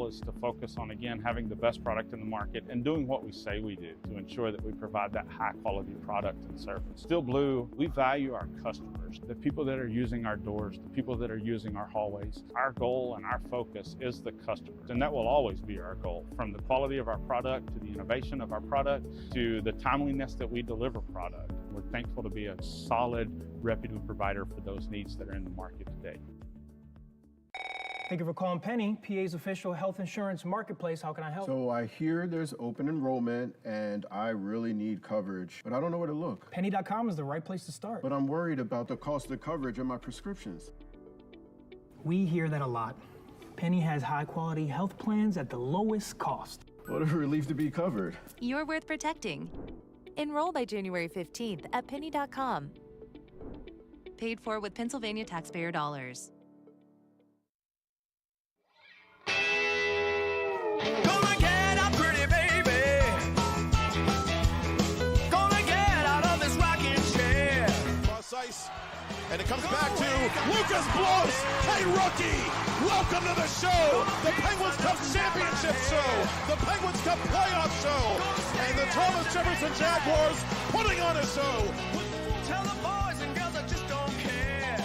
is to focus on, again, having the best product in the market and doing what we say we do to ensure that we provide that high quality product and service. Still Blue, we value our customers, the people that are using our doors, the people that are using our hallways. Our goal and our focus is the customers, and that will always be our goal, from the quality of our product to the innovation of our product to the timeliness that we deliver product. We're thankful to be a solid, reputable provider for those needs that are in the market today. Thank you for calling Penny, PA's official health insurance marketplace. How can I help? So I hear there's open enrollment and I really need coverage, but I don't know where to look. Penny.com is the right place to start. But I'm worried about the cost of coverage and my prescriptions. We hear that a lot. Penny has high quality health plans at the lowest cost. What a relief to be covered. You're worth protecting. Enroll by January 15th at penny.com. Paid for with Pennsylvania taxpayer dollars. Gonna get out, pretty baby. Gonna get out of this rocking chair. Cross ice, and it comes back to Lucas Blows. Hey, rookie, welcome to the show. The Penguins Cup Championship show. The Penguins Cup playoff show. And the Thomas Jefferson Jaguars putting on a show. Tell the boys and girls I just don't care.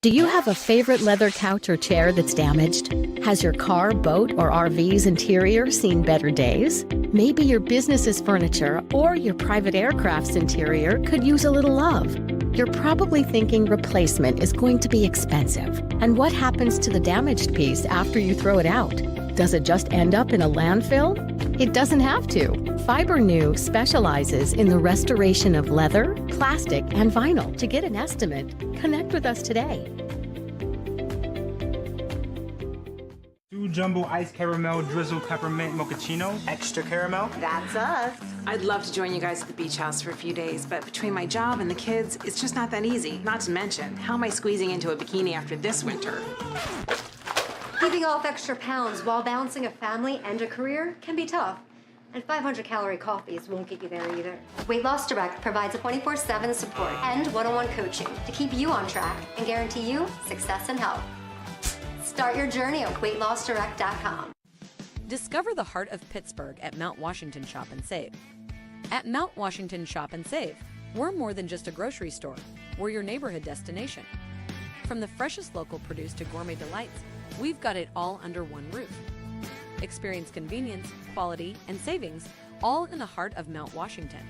Do you have a favorite leather couch or chair that's damaged? Has your car, boat, or RV's interior seen better days? Maybe your business's furniture or your private aircraft's interior could use a little love. You're probably thinking replacement is going to be expensive. And what happens to the damaged piece after you throw it out? Does it just end up in a landfill? It doesn't have to. FiberNew specializes in the restoration of leather, plastic, and vinyl. To get an estimate, connect with us today. 2 jumbo iced caramel drizzle peppermint mochaccino. Extra caramel? That's us. I'd love to join you guys at the beach house for a few days, but between my job and the kids, it's just not that easy. Not to mention, how am I squeezing into a bikini after this winter? Keeping off extra pounds while balancing a family and a career can be tough. And 500-calorie coffees won't get you there either. Weight Loss Direct provides a 24/7 support and one-on-one coaching to keep you on track and guarantee you success and health. Start your journey at weightlossdirect.com. Discover the heart of Pittsburgh at Mount Washington Shop and Save. At Mount Washington Shop and Save, we're more than just a grocery store. We're your neighborhood destination. From the freshest local produce to gourmet delights, we've got it all under one roof. Experience convenience, quality, and savings, all in the heart of Mount Washington.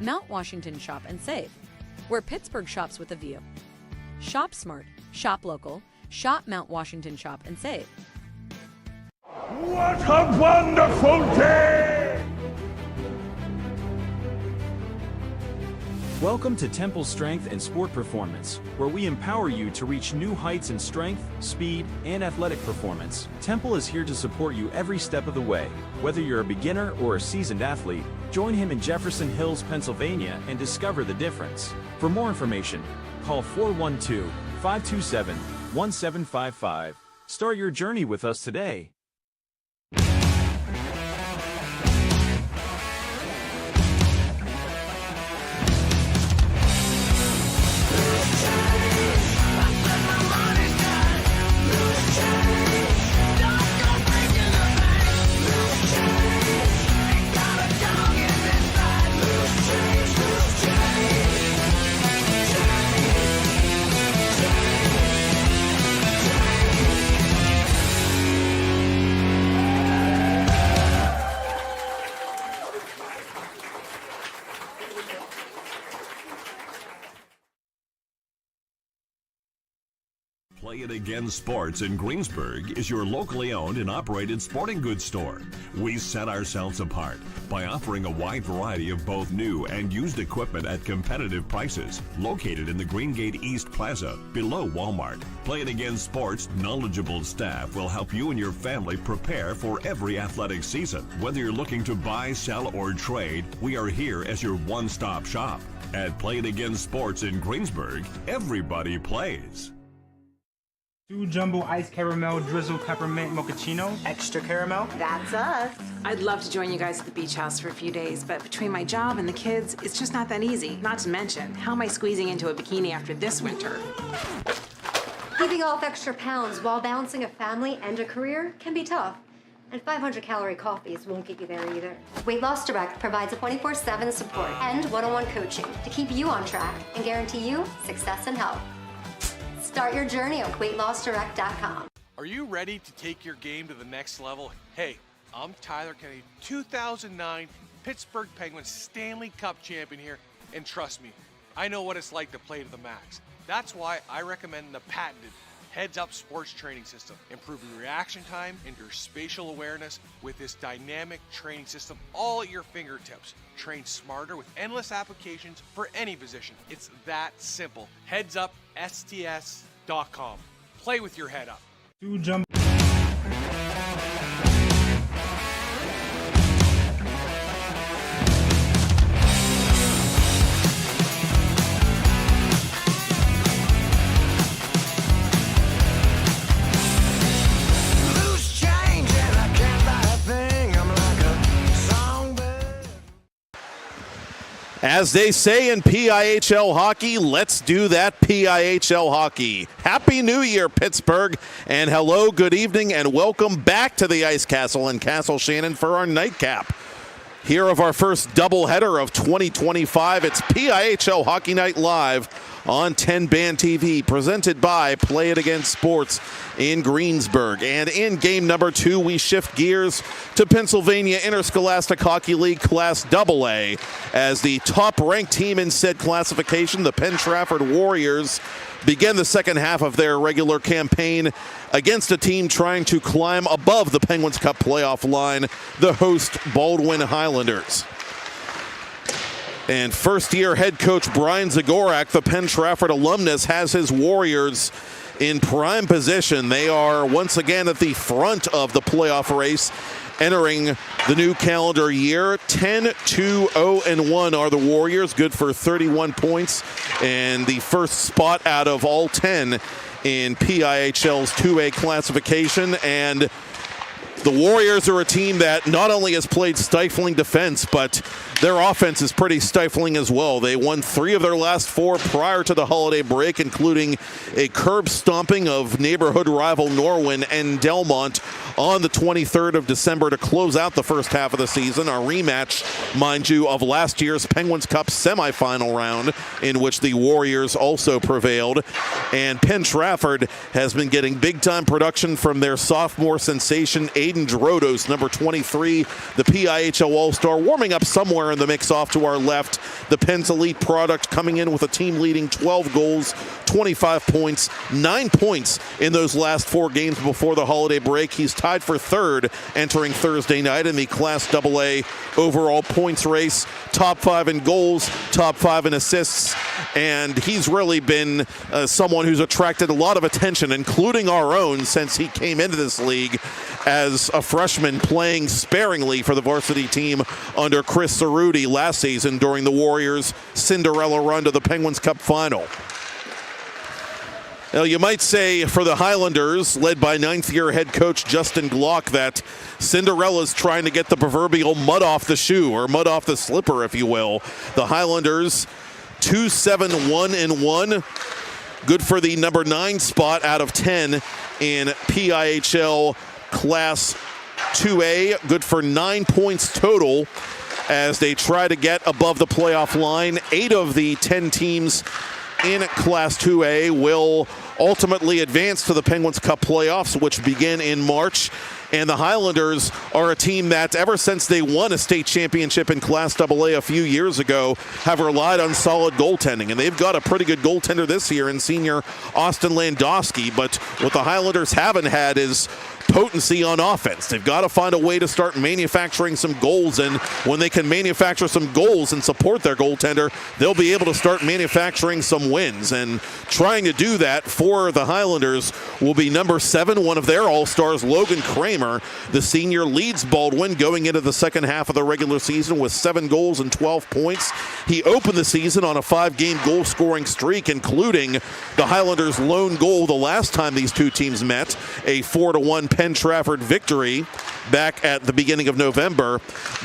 Mount Washington Shop and Save, where Pittsburgh shops with a view. Shop smart, shop local, shop Mount Washington Shop and Save. What a wonderful day! Welcome to Temple Strength and Sport Performance, where we empower you to reach new heights in strength, speed, and athletic performance. Temple is here to support you every step of the way. Whether you're a beginner or a seasoned athlete, join him in Jefferson Hills, Pennsylvania, and discover the difference. For more information, call 412-527-1755. Start your journey with us today. Play It Again Sports in Greensburg is your locally owned and operated sporting goods store. We set ourselves apart by offering a wide variety of both new and used equipment at competitive prices. Located in the Greengate East Plaza, below Walmart, Play It Again Sports' knowledgeable staff will help you and your family prepare for every athletic season. Whether you're looking to buy, sell, or trade, we are here as your one-stop shop. At Play It Again Sports in Greensburg, everybody plays. 2 jumbo ice caramel drizzle peppermint mochaccino. Extra caramel? That's us. I'd love to join you guys at the beach house for a few days, but between my job and the kids, it's just not that easy. Not to mention, how am I squeezing into a bikini after this winter? Keeping off extra pounds while balancing a family and a career can be tough. And 500-calorie coffees won't get you there either. Weight Loss Direct provides a 24/7 support and one-on-one coaching to keep you on track and guarantee you success and health. Start your journey at weightlossdirect.com. Are you ready to take your game to the next level? Hey, I'm Tyler Kennedy, 2009 Pittsburgh Penguins Stanley Cup champion here, and trust me, I know what it's like to play to the max. That's why I recommend the patented Heads Up sports training system, improving reaction time and your spatial awareness with this dynamic training system all at your fingertips. Train smarter with endless applications for any position. It's that simple. HeadsUpSTS.com. Play with your head up. 2 jumbo. As they say in PIHL hockey, let's do that PIHL hockey. Happy New Year, Pittsburgh, and hello, good evening, and welcome back to the Ice Castle in Castle Shannon for our nightcap. Here of our first doubleheader of 2025, it's PIHL Hockey Night Live on TenbandTV, presented by Play It Again Sports in Greensburg. And in game number 2, we shift gears to Pennsylvania Interscholastic Hockey League Class AA, as the top-ranked team in said classification, the Penn Trafford Warriors, begin the second half of their regular campaign against a team trying to climb above the Penguins Cup playoff line, the host Baldwin Highlanders. And first-year head coach Brian Zagorak, the Penn Trafford alumnus, has his Warriors in prime position. They are once again at the front of the playoff race, entering the new calendar year. 10-2-0-1 are the Warriors, good for 31 points, and the first spot out of all 10 in PIHL's 2A classification. And the Warriors are a team that not only has played stifling defense, but their offense is pretty stifling as well. They won 3 of their last 4 prior to the holiday break, including a curb stomping of neighborhood rival Norwin and Delmont on the 23rd of December to close out the first half of the season. A rematch, mind you, of last year's Penguins Cup semifinal round, in which the Warriors also prevailed. And Penn Trafford has been getting big-time production from their sophomore sensation, Aiden Drodos, number 23, the PIHL All-Star, warming up somewhere in the mix off to our left. The Penn's elite product coming in with a team-leading 12 goals, 25 points, 9 points in those last 4 games before the holiday break. He's tied for third entering Thursday night in the Class AA overall points race. Top 5 in goals, top 5 in assists, and he's really been someone who's attracted a lot of attention, including our own, since he came into this league as a freshman playing sparingly for the varsity team under Chris Cerruti last season during the Warriors' Cinderella run to the Penguins Cup final. Now, you might say for the Highlanders, led by 9th-year head coach Justin Glock, that Cinderella's trying to get the proverbial mud off the shoe, or mud off the slipper, if you will. The Highlanders 2-7-1-1, good for the number 9 spot out of 10 in PIHL Class 2A, good for 9 points total as they try to get above the playoff line. 8 of the 10 teams in Class 2A will ultimately advance to the Penguins Cup playoffs, which begin in March. And the Highlanders are a team that, ever since they won a state championship in Class AA a few years ago, have relied on solid goaltending. And they've got a pretty good goaltender this year in senior Austin Landowski. But what the Highlanders haven't had is potency on offense. They've got to find a way to start manufacturing some goals, and when they can manufacture some goals and support their goaltender, they'll be able to start manufacturing some wins. And trying to do that for the Highlanders will be number 7, one of their all-stars, Logan Kramer. The senior leads Baldwin going into the second half of the regular season with 7 goals and 12 points. He opened the season on a 5-game goal-scoring streak, including the Highlanders' lone goal the last time these two teams met, a 4-1 Penn Trafford victory back at the beginning of November.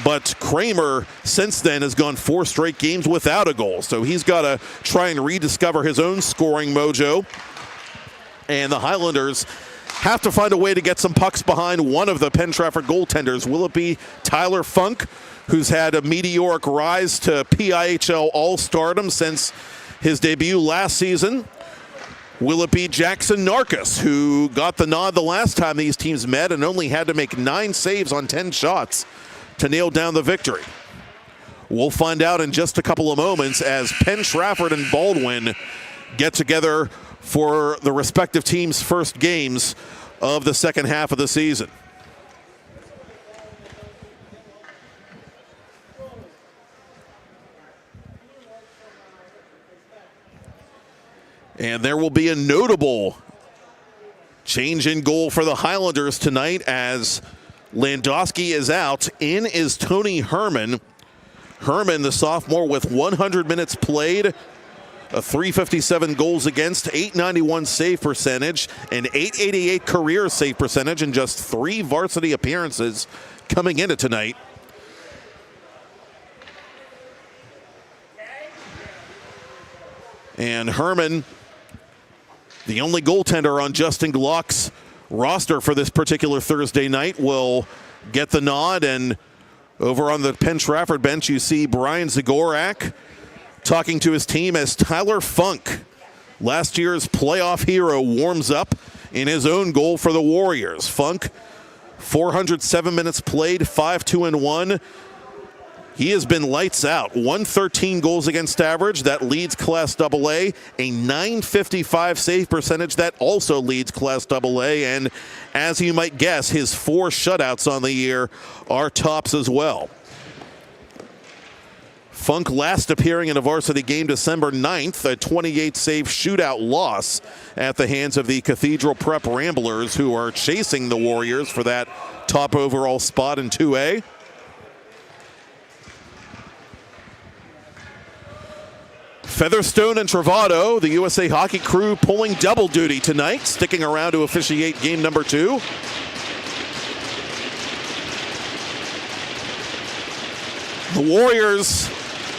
But Kramer since then has gone 4 straight games without a goal, so he's got to try and rediscover his own scoring mojo. And the Highlanders have to find a way to get some pucks behind one of the Penn Trafford goaltenders. Will it be Tyler Funk, who's had a meteoric rise to PIHL All-Stardom since his debut last season? Will it be Jackson Narcus, who got the nod the last time these teams met and only had to make 9 saves on 10 shots to nail down the victory? We'll find out in just a couple of moments as Penn Trafford and Baldwin get together for the respective teams' first games of the second half of the season. And there will be a notable change in goal for the Highlanders tonight as Landowski is out. In is Tony Herman. Herman, the sophomore, with 100 minutes played, a 357 goals against, 891 save percentage, and 888 career save percentage in just 3 varsity appearances coming into tonight. And Herman, the only goaltender on Justin Glock's roster for this particular Thursday night, will get the nod. And over on the Penn Trafford bench, you see Brian Zagorak talking to his team as Tyler Funk, last year's playoff hero, warms up in his own goal for the Warriors. Funk, 407 minutes played, 5-2-1. He has been lights out. 113 goals against average. That leads Class AA. A 955 save percentage. That also leads Class AA. And as you might guess, his 4 shutouts on the year are tops as well. Funk last appearing in a varsity game December 9th, a 28-save shootout loss at the hands of the Cathedral Prep Ramblers, who are chasing the Warriors for that top overall spot in 2A. Featherstone and Travado, the USA Hockey crew, pulling double duty tonight, sticking around to officiate game number 2. The Warriors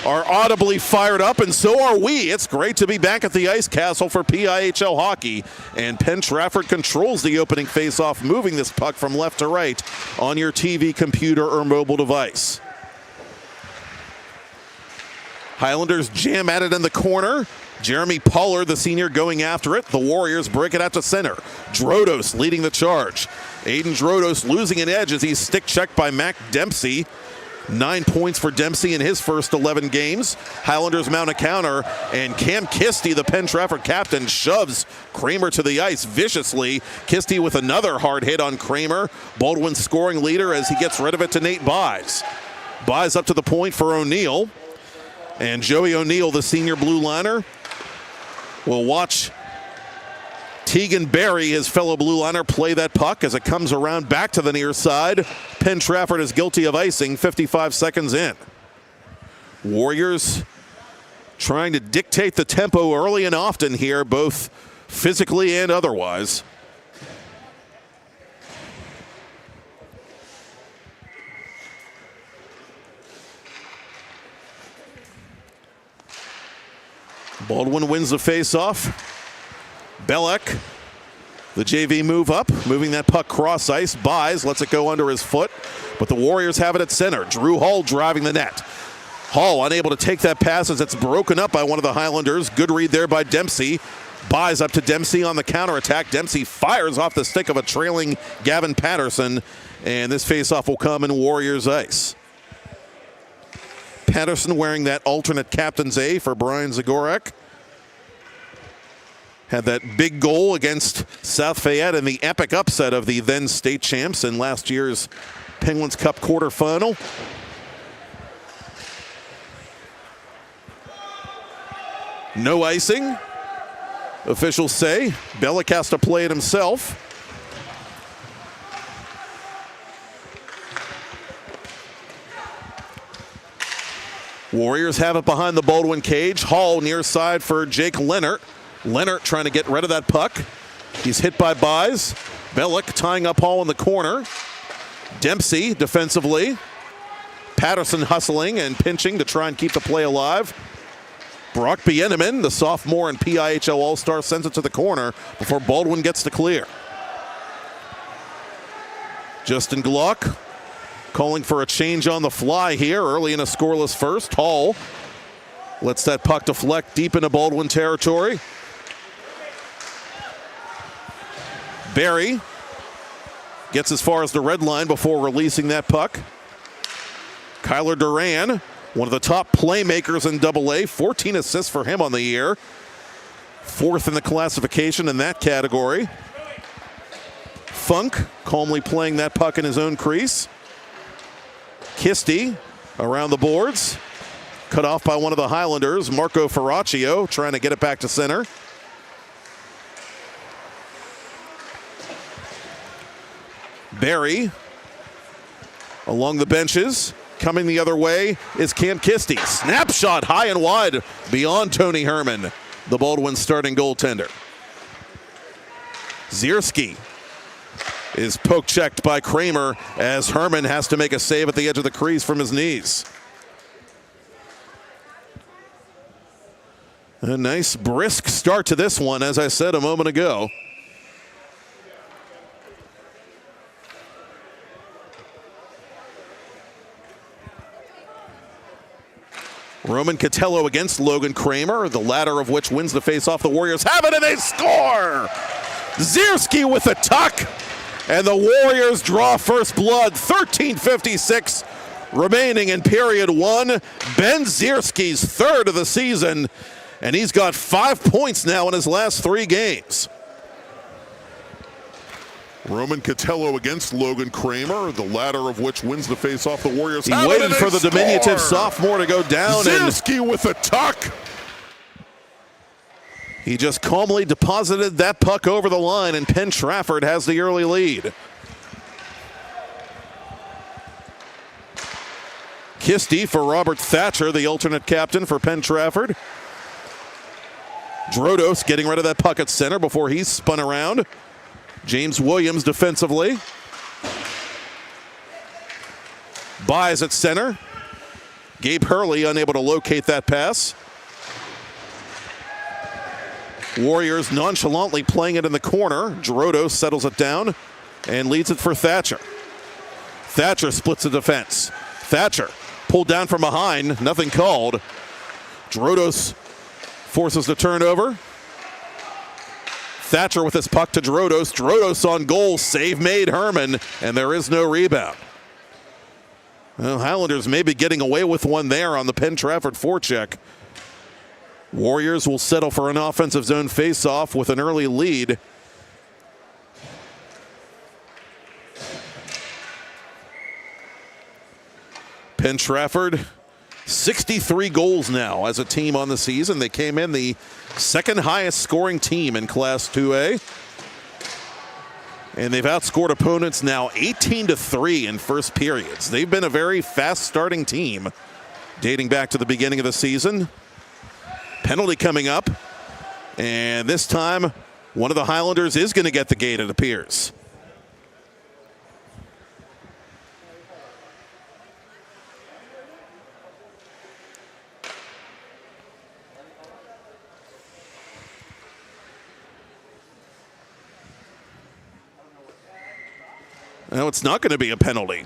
are audibly fired up, and so are we. It's great to be back at the Ice Castle for PIHL hockey, and Penn Trafford controls the opening faceoff, moving this puck from left to right on your TV, computer, or mobile device. Highlanders jam at it in the corner. Jeremy Pollard, the senior, going after it. The Warriors break it out to center. Drodos leading the charge. Aiden Drodos losing an edge as he's stick checked by Mac Dempsey. 9 points for Dempsey in his first 11 games. Highlanders mount a counter, and Cam Kisti, the Penn Trafford captain, shoves Kramer to the ice viciously. Kisti with another hard hit on Kramer. Baldwin scoring leader as he gets rid of it to Nate Buys. Buys up to the point for O'Neill. And Joey O'Neill, the senior blue liner, will watch Tegan Berry, his fellow blue liner, play that puck as it comes around back to the near side. Penn Trafford is guilty of icing 55 seconds in. Warriors trying to dictate the tempo early and often here, both physically and otherwise. Baldwin wins the face-off. Belek, the JV move up, moving that puck cross ice. Buys, lets it go under his foot, but the Warriors have it at center. Drew Hall driving the net. Hall unable to take that pass as it's broken up by one of the Highlanders. Good read there by Dempsey. Buys up to Dempsey on the counterattack. Dempsey fires off the stick of a trailing Gavin Patterson, and this faceoff will come in Warriors ice. Patterson wearing that alternate captain's A for Brian Zagorek. Had that big goal against South Fayette in the epic upset of the then state champs in last year's Penguins Cup quarterfinal. No icing. Officials say Belek has to play it himself. Warriors have it behind the Baldwin cage. Hall near side for Jake Leonard. Leonard trying to get rid of that puck. He's hit by Buys. Belek tying up Hall in the corner. Dempsey defensively. Patterson hustling and pinching to try and keep the play alive. Brock Bieneman, the sophomore and PIHL All-Star, sends it to the corner before Baldwin gets to clear. Justin Glock calling for a change on the fly here early in a scoreless first. Hall lets that puck deflect deep into Baldwin territory. Barry gets as far as the red line before releasing that puck. Kyler Duran, one of the top playmakers in AA, 14 assists for him on the year. Fourth in the classification in that category. Funk calmly playing that puck in his own crease. Kisti around the boards. Cut off by one of the Highlanders, Marco Ferraccio, trying to get it back to center. Barry along the benches. Coming the other way is Cam Kisti. Snapshot high and wide beyond Tony Herman, the Baldwin starting goaltender. Zierski is poke checked by Kramer as Herman has to make a save at the edge of the crease from his knees. A nice brisk start to this one, as I said a moment ago. Roman Catello against Logan Kramer, the latter of which wins the faceoff. The Warriors have it, and they score! Zierski with a tuck, and the Warriors draw first blood. 13:56 remaining in period one. Ben Zierski's third of the season, and he's got 5 points now in his last 3 games. Roman Catello against Logan Kramer, the latter of which wins the faceoff. The Warriors he waited for the diminutive sophomore to go down. Zierski with a tuck. He just calmly deposited that puck over the line, and Penn Trafford has the early lead. Kisti for Robert Thatcher, the alternate captain for Penn Trafford. Drodos getting rid of that puck at center before he's spun around. James Williams defensively. Buys at center. Gabe Hurley unable to locate that pass. Warriors nonchalantly playing it in the corner. Drodos settles it down and leads it for Thatcher. Thatcher splits the defense. Thatcher pulled down from behind, nothing called. Drodos forces the turnover. Thatcher with his puck to Drodos. Drodos on goal, save made Herman, and there is no rebound. Well, Highlanders may be getting away with one there on the Penn Trafford forecheck. Warriors will settle for an offensive zone faceoff with an early lead. Penn Trafford, 63 goals now as a team on the season. They came in the second highest scoring team in Class 2A. And they've outscored opponents now 18-3 in first periods. They've been a very fast starting team dating back to the beginning of the season. Penalty coming up. And this time, one of the Highlanders is going to get the gate, it appears. No, it's not going to be a penalty.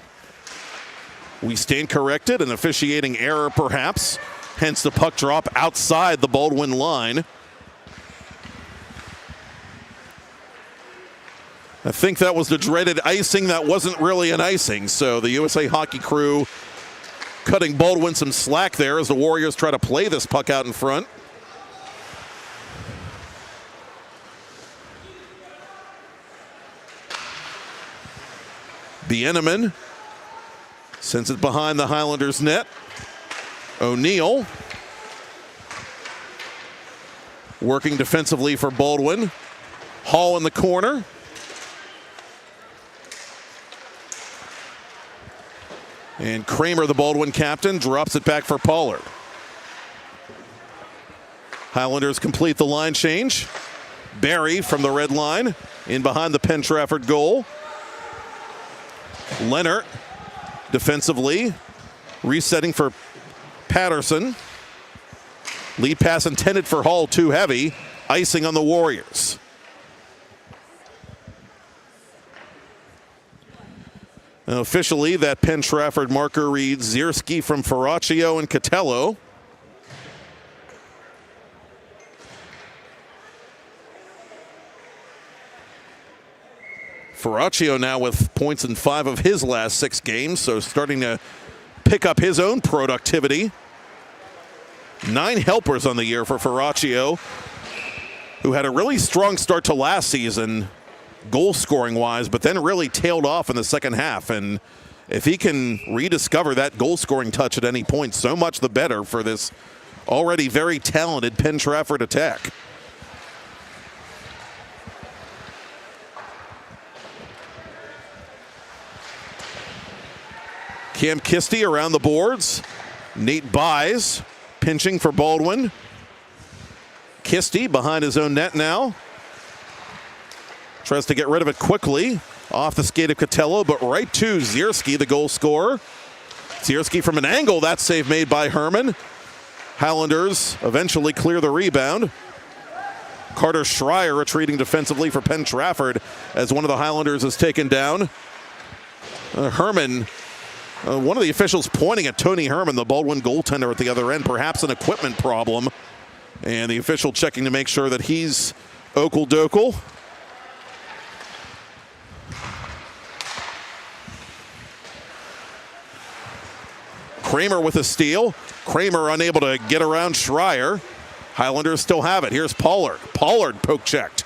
We stand corrected, an officiating error perhaps, hence the puck drop outside the Baldwin line. I think that was the dreaded icing. That wasn't really an icing, so the USA Hockey crew cutting Baldwin some slack there as the Warriors try to play this puck out in front. Bieneman sends it behind the Highlanders' net. O'Neill working defensively for Baldwin. Hall in the corner. And Kramer, the Baldwin captain, drops it back for Pollard. Highlanders complete the line change. Barry from the red line in behind the Penn Trafford goal. Leonard defensively resetting for Patterson. Lead pass intended for Hall, too heavy. Icing on the Warriors. Now, officially, that Penn Trafford marker reads Zierski from Ferraccio and Catello. Ferraccio now with points in 5 of his last 6 games, so starting to pick up his own productivity. 9 helpers on the year for Ferraccio, who had a really strong start to last season, goal-scoring wise, but then really tailed off in the second half. And if he can rediscover that goal-scoring touch at any point, so much the better for this already very talented Penn Trafford attack. Cam Kisty around the boards. Nate Buys pinching for Baldwin. Kisty behind his own net now. Tries to get rid of it quickly. Off the skate of Catello, but right to Zierski, the goal scorer. Zierski from an angle. That save made by Herman. Highlanders eventually clear the rebound. Carter Schreier retreating defensively for Penn Trafford as one of the Highlanders is taken down. Herman, one of the officials pointing at Tony Herman, the Baldwin goaltender at the other end, perhaps an equipment problem. And the official checking to make sure that he's okal-dokal. Kramer with a steal. Kramer unable to get around Schreier. Highlanders still have it. Here's Pollard. Pollard poke checked.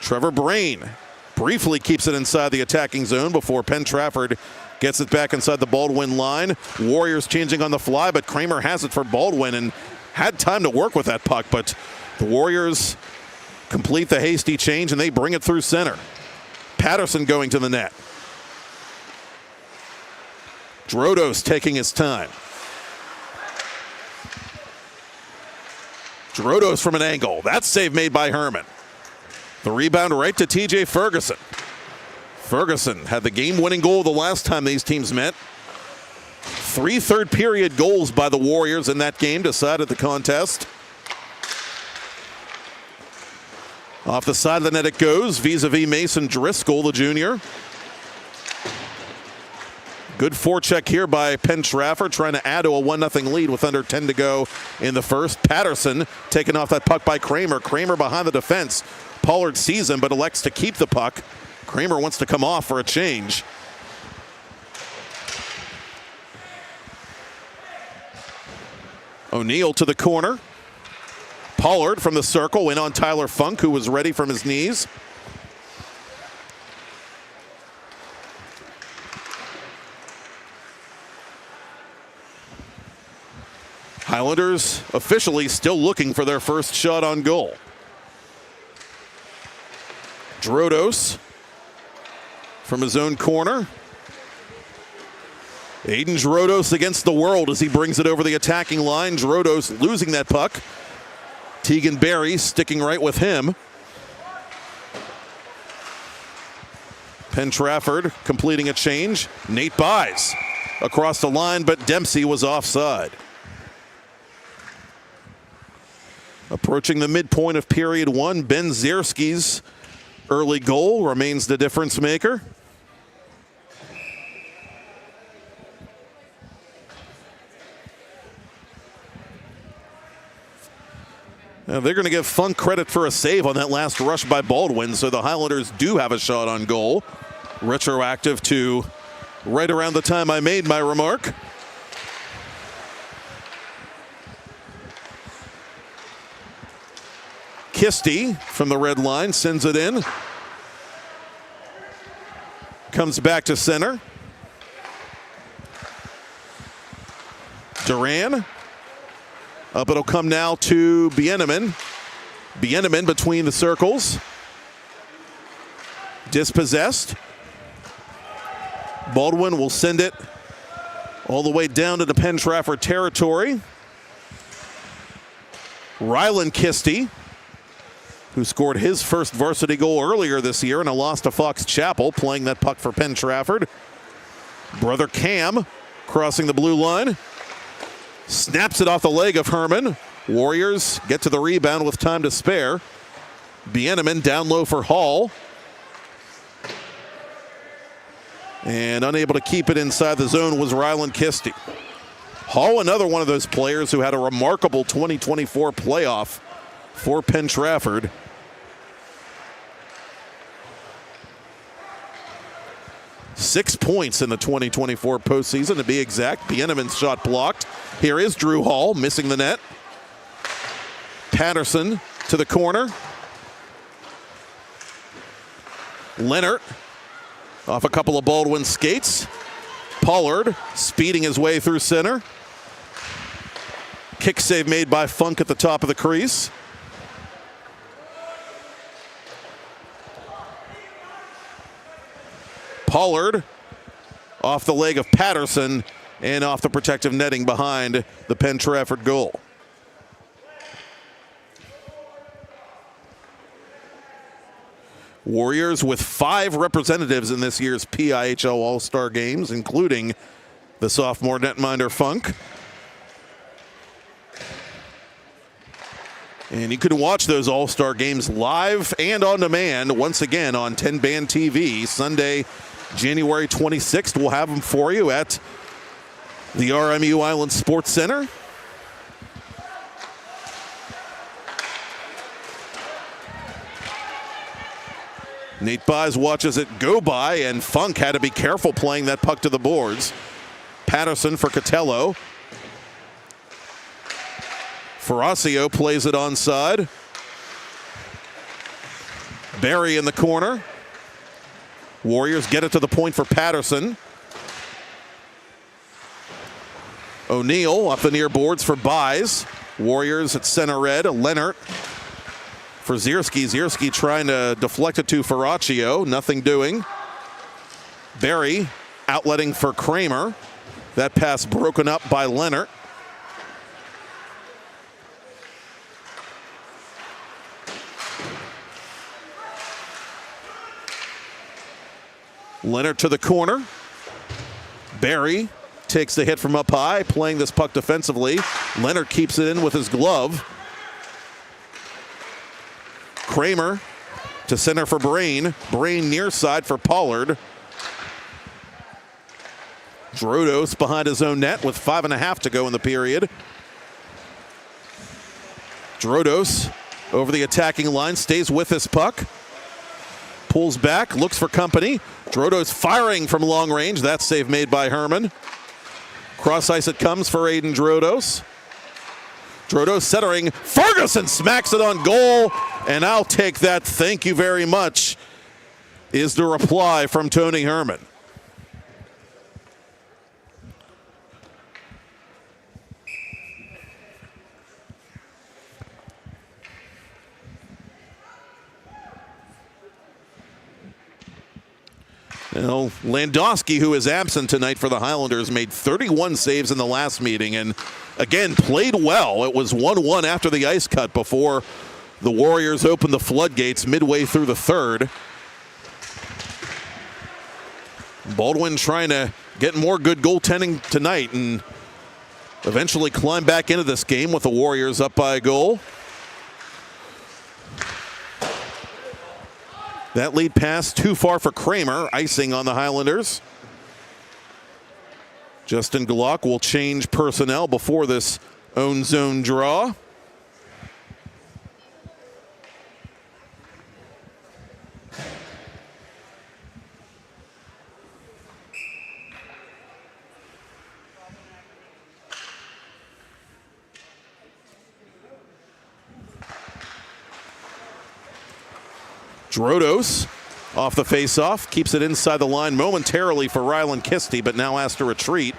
Trevor Brain briefly keeps it inside the attacking zone before Penn Trafford gets it back inside the Baldwin line. Warriors changing on the fly, but Kramer has it for Baldwin and had time to work with that puck, but the Warriors complete the hasty change and they bring it through center. Patterson going to the net. Drodos taking his time. Drodos from an angle. That save made by Herman. The rebound right to TJ Ferguson. Ferguson had the game-winning goal the last time these teams met. 3 third-period goals by the Warriors in that game decided the contest. Off the side of the net it goes, vis-a-vis Mason Driscoll, the junior. Good forecheck here by Penn Trafford, trying to add to a 1-0 lead with under 10 to go in the first. Patterson taking off that puck by Kramer. Kramer behind the defense. Pollard sees him but elects to keep the puck. Kramer wants to come off for a change. O'Neal to the corner. Pollard from the circle in on Tyler Funk, who was ready from his knees. Highlanders officially still looking for their first shot on goal. Drodos from his own corner. Aiden Drodos against the world as he brings it over the attacking line. Drodos losing that puck. Tegan Berry sticking right with him. Penn Trafford completing a change. Nate Buys across the line, but Dempsey was offside. Approaching the midpoint of period one, Ben Zierski's early goal remains the difference maker. Now they're going to give Funk credit for a save on that last rush by Baldwin, so the Highlanders do have a shot on goal. Retroactive to right around the time I made my remark. Kisty from the red line sends it in. Comes back to center. Duran. Up it'll come now to Bieneman. Bieneman between the circles. Dispossessed. Baldwin will send it all the way down to the Penn Trafford territory. Rylan Kisty, who scored his first varsity goal earlier this year in a loss to Fox Chapel, playing that puck for Penn Trafford. Brother Cam crossing the blue line. Snaps it off the leg of Herman. Warriors get to the rebound with time to spare. Bieneman down low for Hall. And unable to keep it inside the zone was Rylan Kisty. Hall, another one of those players who had a remarkable 2024 playoff for Penn Trafford. Six points in the 2024 postseason, to be exact. Bieneman's shot blocked. Here is Drew Hall, missing the net. Patterson to the corner. Leonard off a couple of Baldwin skates. Pollard speeding his way through center. Kick save made by Funk at the top of the crease. Pollard off the leg of Patterson and off the protective netting behind the Penn Trafford goal. Warriors with 5 representatives in this year's PIHL All-Star Games, including the sophomore netminder Funk. And you can watch those All-Star Games live and on demand once again on TenbandTV. Sunday, January 26th, we'll have them for you at the RMU Island Sports Center. Nate Buys watches it go by, and Funk had to be careful playing that puck to the boards. Patterson for Catello. Ferracio plays it onside. Barry in the corner. Warriors get it to the point for Patterson. O'Neal up the near boards for Buys. Warriors at center red. Leonard for Zierski. Zierski trying to deflect it to Ferracio. Nothing doing. Barry outletting for Kramer. That pass broken up by Leonard. Leonard to the corner. Barry takes the hit from up high, playing this puck defensively. Leonard keeps it in with his glove. Kramer to center for Brain. Brain near side for Pollard. Drodos behind his own net with 5.5 to go in the period. Drodos over the attacking line, stays with this puck. Pulls back, looks for company. Drodos firing from long range. That save made by Herman. Cross ice it comes for Aiden Drodos. Drodo centering. Ferguson smacks it on goal, and I'll take that. Thank you very much, is the reply from Tony Herman. You know, Landowski, who is absent tonight for the Highlanders, made 31 saves in the last meeting and, again, played well. It was 1-1 after the ice cut before the Warriors opened the floodgates midway through the third. Baldwin trying to get more good goaltending tonight and eventually climb back into this game with the Warriors up by a goal. That lead pass too far for Kramer, icing on the Highlanders. Justin Glock will change personnel before this own zone draw. Drodos off the faceoff, keeps it inside the line momentarily for Ryland Kisty, but now has to retreat.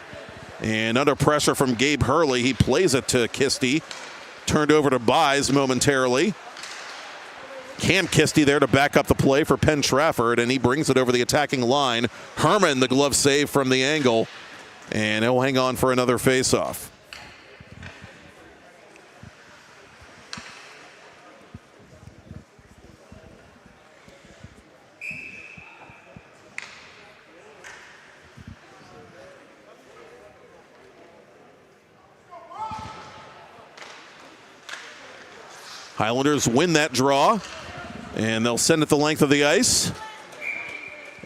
And under pressure from Gabe Hurley, he plays it to Kisty. Turned over to Buys momentarily. Cam Kisty there to back up the play for Penn Trafford, and he brings it over the attacking line. Herman, the glove save from the angle, and he'll hang on for another faceoff. Highlanders win that draw, and they'll send it the length of the ice.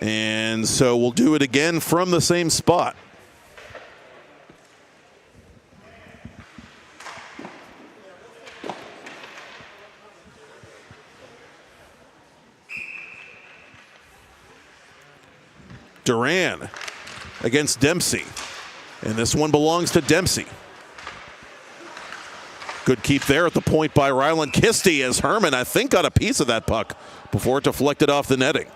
And so we'll do it again from the same spot. Duran against Dempsey, and this one belongs to Dempsey. Good keep there at the point by Ryland Kisty as Herman, I think, got a piece of that puck before it deflected off the netting.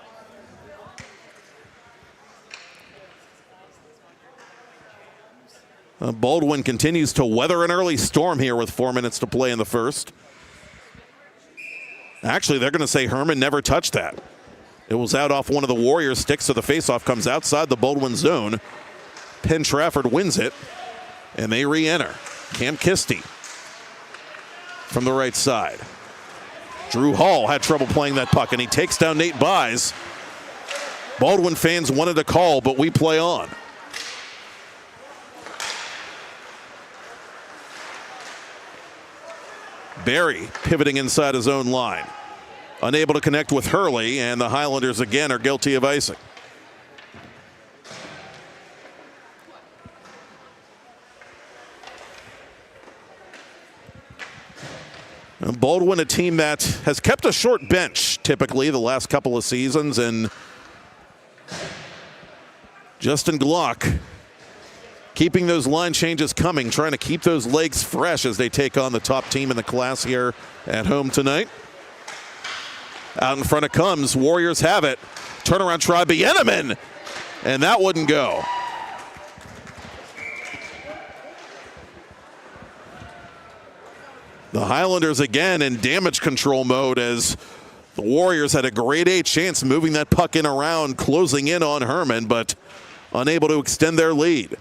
Baldwin continues to weather an early storm here with 4 minutes to play in the first. Actually, they're going to say Herman never touched that. It was out off one of the Warriors' sticks, so the faceoff comes outside the Baldwin zone. Penn Trafford wins it, and they re-enter. Cam Kisty from the right side. Drew Hall had trouble playing that puck, and he takes down Nate Buys. Baldwin fans wanted a call, but we play on. Barry pivoting inside his own line. Unable to connect with Hurley, and the Highlanders again are guilty of icing. Baldwin, a team that has kept a short bench typically the last couple of seasons, and Justin Glock keeping those line changes coming, trying to keep those legs fresh as they take on the top team in the class here at home tonight. Out in front it comes. Warriors have it. Turnaround try, Bieneman, and that wouldn't go. The Highlanders again in damage control mode as the Warriors had a grade A chance moving that puck in around, closing in on Herman, but unable to extend their lead.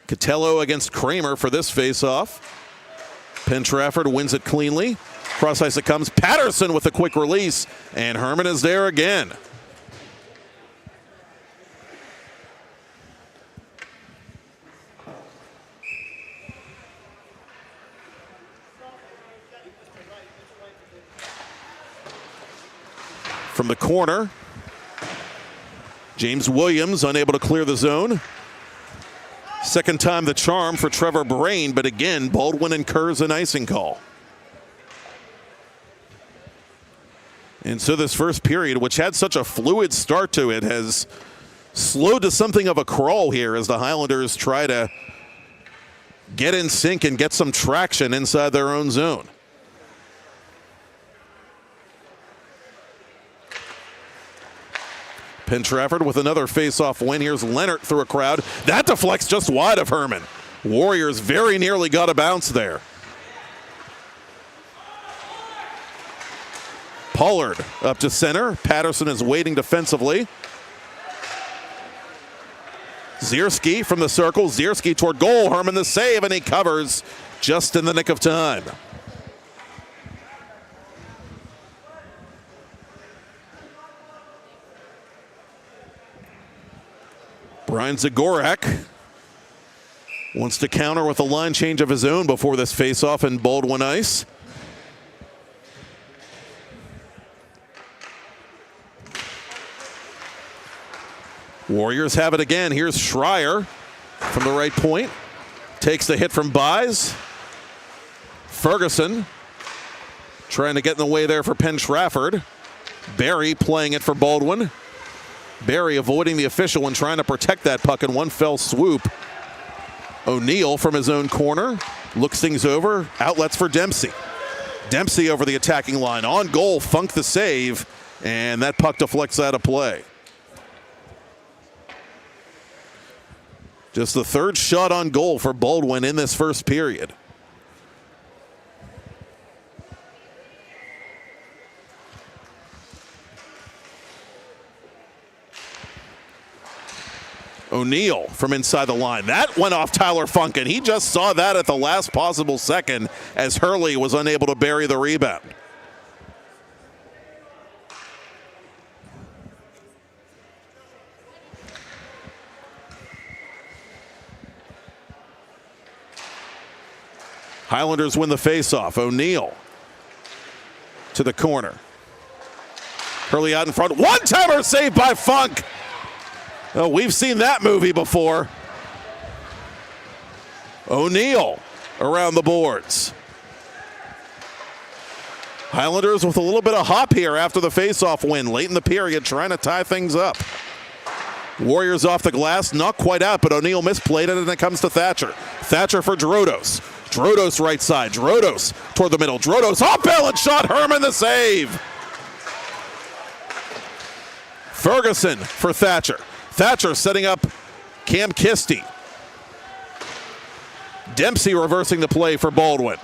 Catello against Kramer for this faceoff. Penn Trafford wins it cleanly. Cross ice it comes. Patterson with a quick release, and Herman is there again. From the corner, James Williams unable to clear the zone. Second time the charm for Trevor Brain, but again, Baldwin incurs an icing call. And so this first period, which had such a fluid start to it, has slowed to something of a crawl here as the Highlanders try to get in sync and get some traction inside their own zone. Penn Trafford with another face-off win. Here's Leonard through a crowd. That deflects just wide of Herman. Warriors very nearly got a bounce there. Pollard up to center. Patterson is waiting defensively. Zierski from the circle. Zierski toward goal. Herman the save, and he covers just in the nick of time. Brian Zagorak wants to counter with a line change of his own before this faceoff in Baldwin ice. Warriors have it again. Here's Schreier from the right point. Takes the hit from Buys. Ferguson trying to get in the way there for Penn Trafford. Barry playing it for Baldwin. Barry avoiding the official and trying to protect that puck in one fell swoop. O'Neal from his own corner looks things over. Outlets for Dempsey. Dempsey over the attacking line. On goal, Funk the save, and that puck deflects out of play. Just the third shot on goal for Baldwin in this first period. O'Neal from inside the line. That went off Tyler Funk, and he just saw that at the last possible second as Hurley was unable to bury the rebound. Highlanders win the faceoff. O'Neal to the corner. Hurley out in front. One-timer saved by Funk. Oh, we've seen that movie before. O'Neal around the boards. Highlanders with a little bit of hop here after the faceoff win late in the period, trying to tie things up. Warriors off the glass, not quite out, but O'Neal misplayed it, and it comes to Thatcher. Thatcher for Drodos. Drodos right side. Drodos toward the middle. Drodos off balance shot. Herman the save. Ferguson for Thatcher. Thatcher setting up Cam Kisty. Dempsey reversing the play for Baldwin.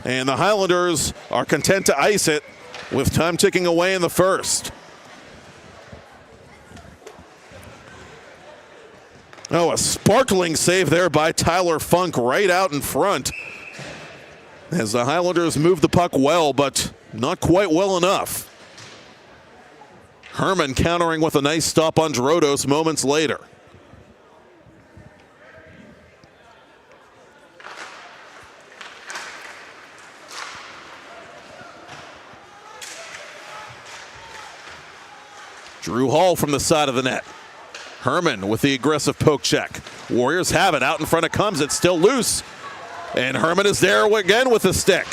And the Highlanders are content to ice it with time ticking away in the first. Oh, a sparkling save there by Tyler Funk right out in front. As the Highlanders move the puck well, but not quite well enough. Herman countering with a nice stop on Drodos moments later. Drew Hall from the side of the net. Herman with the aggressive poke check. Warriors have it out in front of Combs. It's still loose. And Herman is there again with the stick.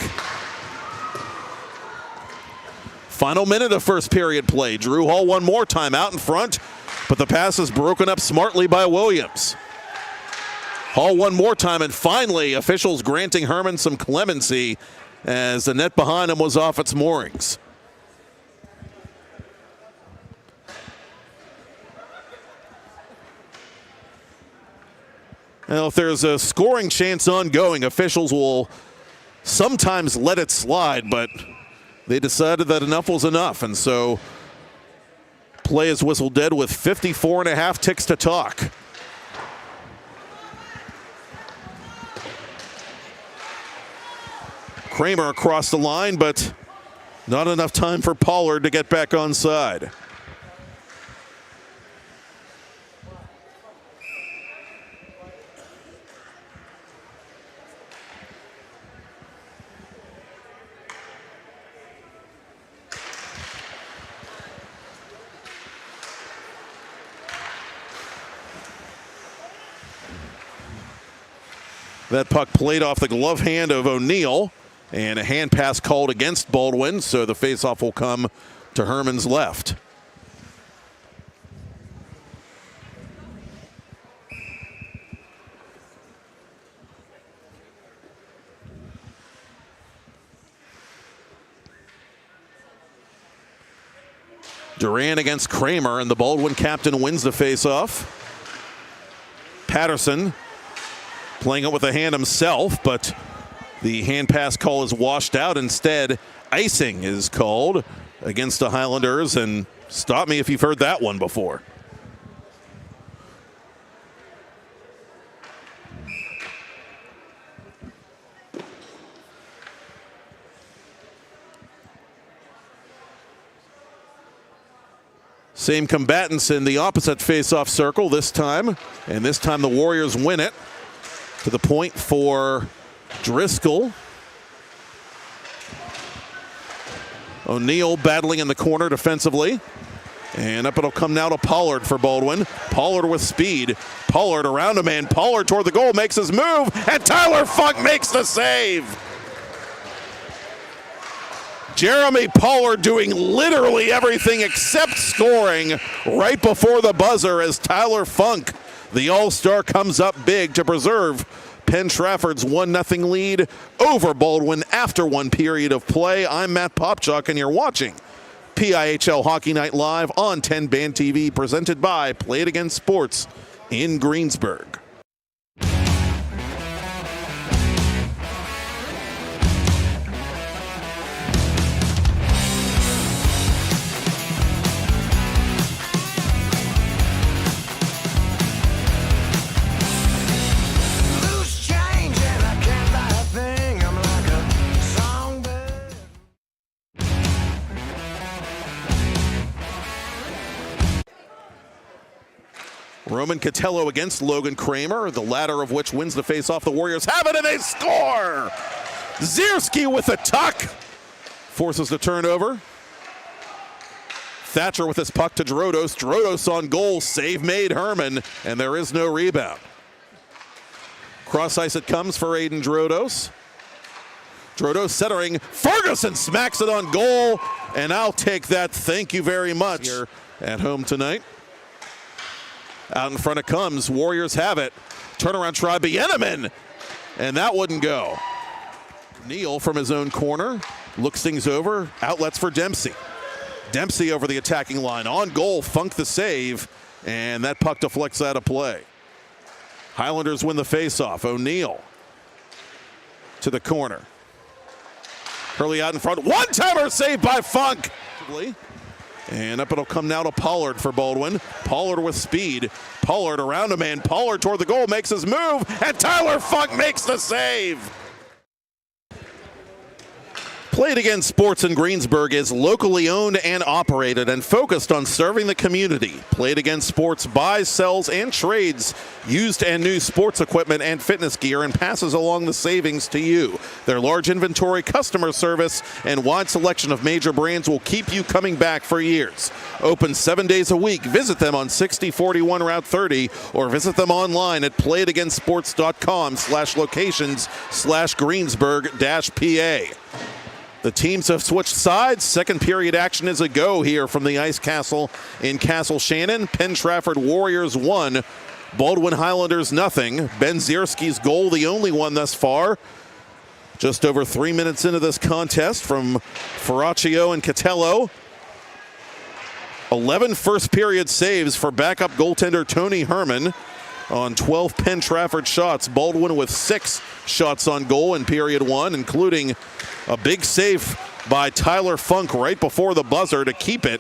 Final minute of first period play. Drew Hall one more time out in front, but the pass is broken up smartly by Williams. Hall one more time, and finally officials granting Herman some clemency as the net behind him was off its moorings. Now, if there's a scoring chance ongoing, officials will sometimes let it slide, but they decided that enough was enough, and so play is whistled dead with 54.5 ticks to talk. Kramer across the line, but not enough time for Pollard to get back onside. That puck played off the glove hand of O'Neal, and a hand pass called against Baldwin, so the faceoff will come to Herman's left. Duran against Kramer, and the Baldwin captain wins the faceoff. Patterson playing it with a hand himself, but the hand pass call is washed out. Instead, icing is called against the Highlanders, and stop me if you've heard that one before. Same combatants in the opposite face-off circle this time, and this time the Warriors win it to the point for Driscoll. O'Neal battling in the corner defensively, and up it'll come now to Pollard for Baldwin. Pollard with speed. Pollard around a man. Pollard toward the goal, makes his move, and Tyler Funk makes the save. Jeremy Pollard doing literally everything except scoring right before the buzzer as Tyler Funk, the All-Star, comes up big to preserve Penn Trafford's 1-0 lead over Baldwin after one period of play. I'm Matt Popchock, and you're watching PIHL Hockey Night Live on TenbandTV, presented by Play It Again Sports in Greensburg. Roman Catello against Logan Kramer, the latter of which wins the faceoff. The Warriors have it, and they score! Zierski with a tuck forces the turnover. Thatcher with his puck to Drodos. Drodos on goal, save made Herman, and there is no rebound. Cross ice it comes for Aiden Drodos. Drodos centering, Ferguson smacks it on goal, and I'll take that, thank you very much. Here at home tonight. Out in front it comes, Warriors have it. Turnaround try, Bieneman, and that wouldn't go. Neal from his own corner, looks things over, outlets for Dempsey. Dempsey over the attacking line, on goal, Funk the save, and that puck deflects out of play. Highlanders win the faceoff. O'Neal to the corner. Hurley out in front, one-timer saved by Funk. And up it'll come now to Pollard for Baldwin. Pollard with speed. Pollard around a man. Pollard toward the goal, makes his move, and Tyler Funk makes the save. Play It Again Sports in Greensburg is locally owned and operated and focused on serving the community. Play It Again Sports buys, sells, and trades used and new sports equipment and fitness gear and passes along the savings to you. Their large inventory, customer service, and wide selection of major brands will keep you coming back for years. Open 7 days a week. Visit them on 6041 Route 30 or visit them online at playitagainsports.com/locations/Greensburg-PA. The teams have switched sides. Second period action is a go here from the Ice Castle in Castle Shannon. Penn Trafford Warriors 1, Baldwin Highlanders 0. Ben Zierski's goal, the only one thus far. Just over 3 minutes into this contest from Ferraccio and Catello. 11 first period saves for backup goaltender Tony Herman on 12 Penn Trafford shots. Baldwin with 6 shots on goal in period 1, including a big save by Tyler Funk right before the buzzer to keep it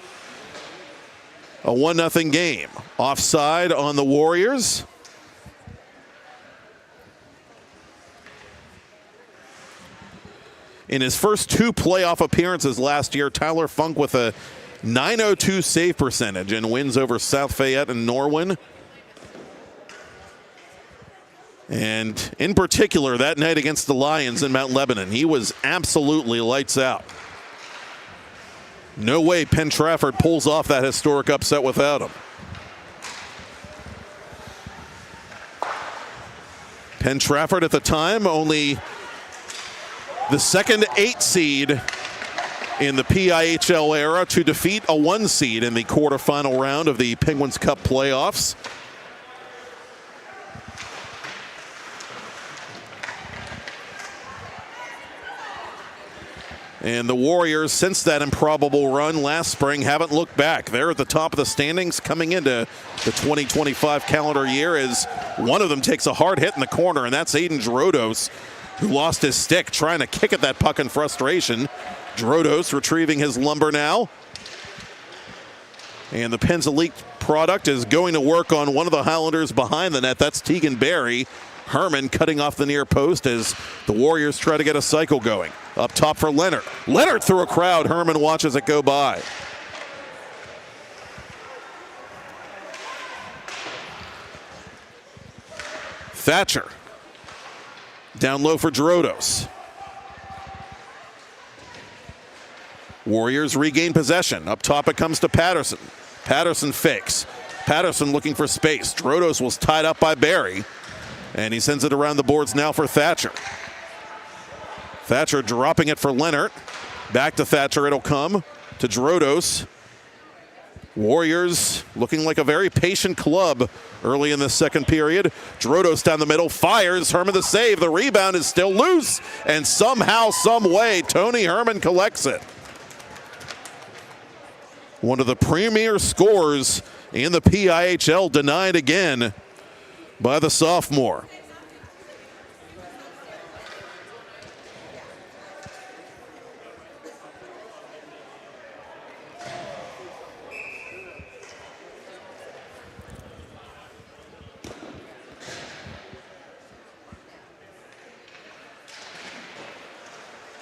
a 1-0 game. Offside on the Warriors. In his first 2 playoff appearances last year, Tyler Funk with a .902 save percentage and wins over South Fayette and Norwin. And in particular, that night against the Lions in Mount Lebanon, he was absolutely lights out. No way Penn Trafford pulls off that historic upset without him. Penn Trafford at the time only the second 8 seed in the PIHL era to defeat a 1 seed in the quarterfinal round of the Penguins Cup playoffs. And the Warriors, since that improbable run last spring, haven't looked back. They're at the top of the standings coming into the 2025 calendar year as one of them takes a hard hit in the corner, and that's Aiden Drodos, who lost his stick trying to kick at that puck in frustration. Drodos retrieving his lumber now. And the Penn's elite product is going to work on one of the Highlanders behind the net. That's Tegan Berry. Herman cutting off the near post as the Warriors try to get a cycle going. Up top for Leonard. Leonard through a crowd. Herman watches it go by. Thatcher. Down low for Drodos. Warriors regain possession. Up top it comes to Patterson. Patterson fakes. Patterson looking for space. Drodos was tied up by Berry. And he sends it around the boards now for Thatcher. Thatcher dropping it for Leonard. Back to Thatcher it'll come to Drodos. Warriors looking like a very patient club early in the second period. Drodos down the middle, fires. Herman the save. The rebound is still loose. And somehow, some way, Tony Herman collects it. One of the premier scorers in the PIHL denied again by the sophomore.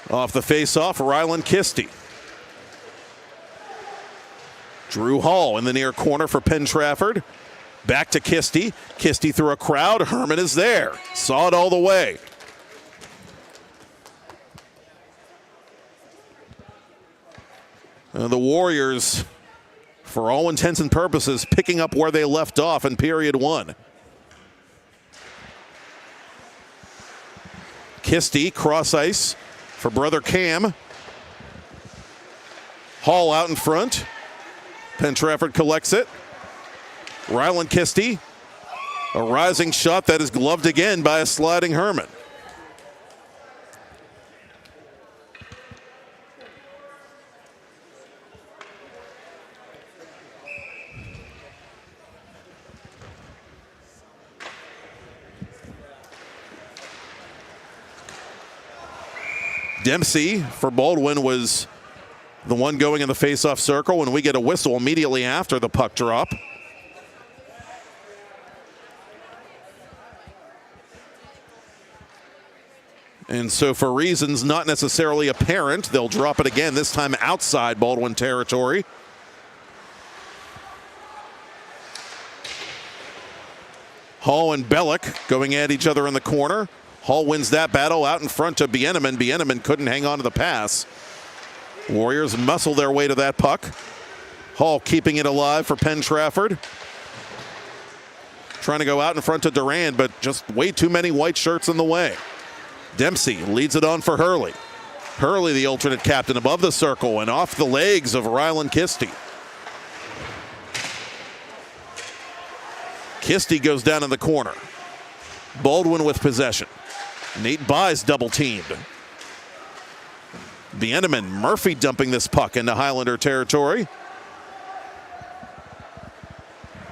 Off the face-off, Ryland Kisty. Drew Hall in the near corner for Penn Trafford. Back to Kisty. Kisty through a crowd. Herman is there. Saw it all the way. The Warriors, for all intents and purposes, picking up where they left off in period one. Kisty, cross ice for brother Cam. Hall out in front. Penn Trafford collects it. Ryland Kisty, a rising shot that is gloved again by a sliding Herman. Dempsey for Baldwin was the one going in the face-off circle, and we get a whistle immediately after the puck drop. And so for reasons not necessarily apparent, they'll drop it again, this time outside Baldwin territory. Hall and Bellick going at each other in the corner. Hall wins that battle out in front to Bieneman. Bieneman couldn't hang on to the pass. Warriors muscle their way to that puck. Hall keeping it alive for Penn Trafford. Trying to go out in front to Durand, but just way too many white shirts in the way. Dempsey leads it on for Hurley. Hurley, the alternate captain, above the circle and off the legs of Ryland Kisty. Kisty goes down in the corner. Baldwin with possession. Nate Buys double teamed. Bieneman, Murphy dumping this puck into Highlander territory.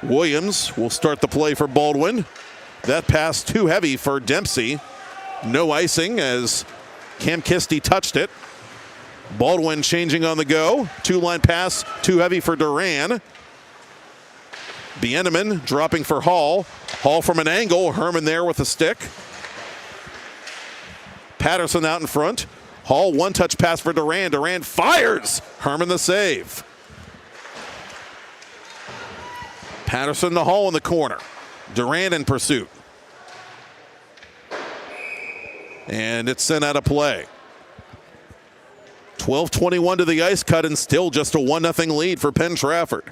Williams will start the play for Baldwin. That pass too heavy for Dempsey. No icing as Cam Kisty touched it. Baldwin changing on the go. Two-line pass too heavy for Duran. Bieneman dropping for Hall. Hall from an angle. Herman there with a stick. Patterson out in front. Hall one-touch pass for Duran. Duran fires. Herman the save. Patterson to Hall in the corner. Duran in pursuit. And it's sent out of play. 12:21 to the ice cut and still just a 1-0 lead for Penn Trafford.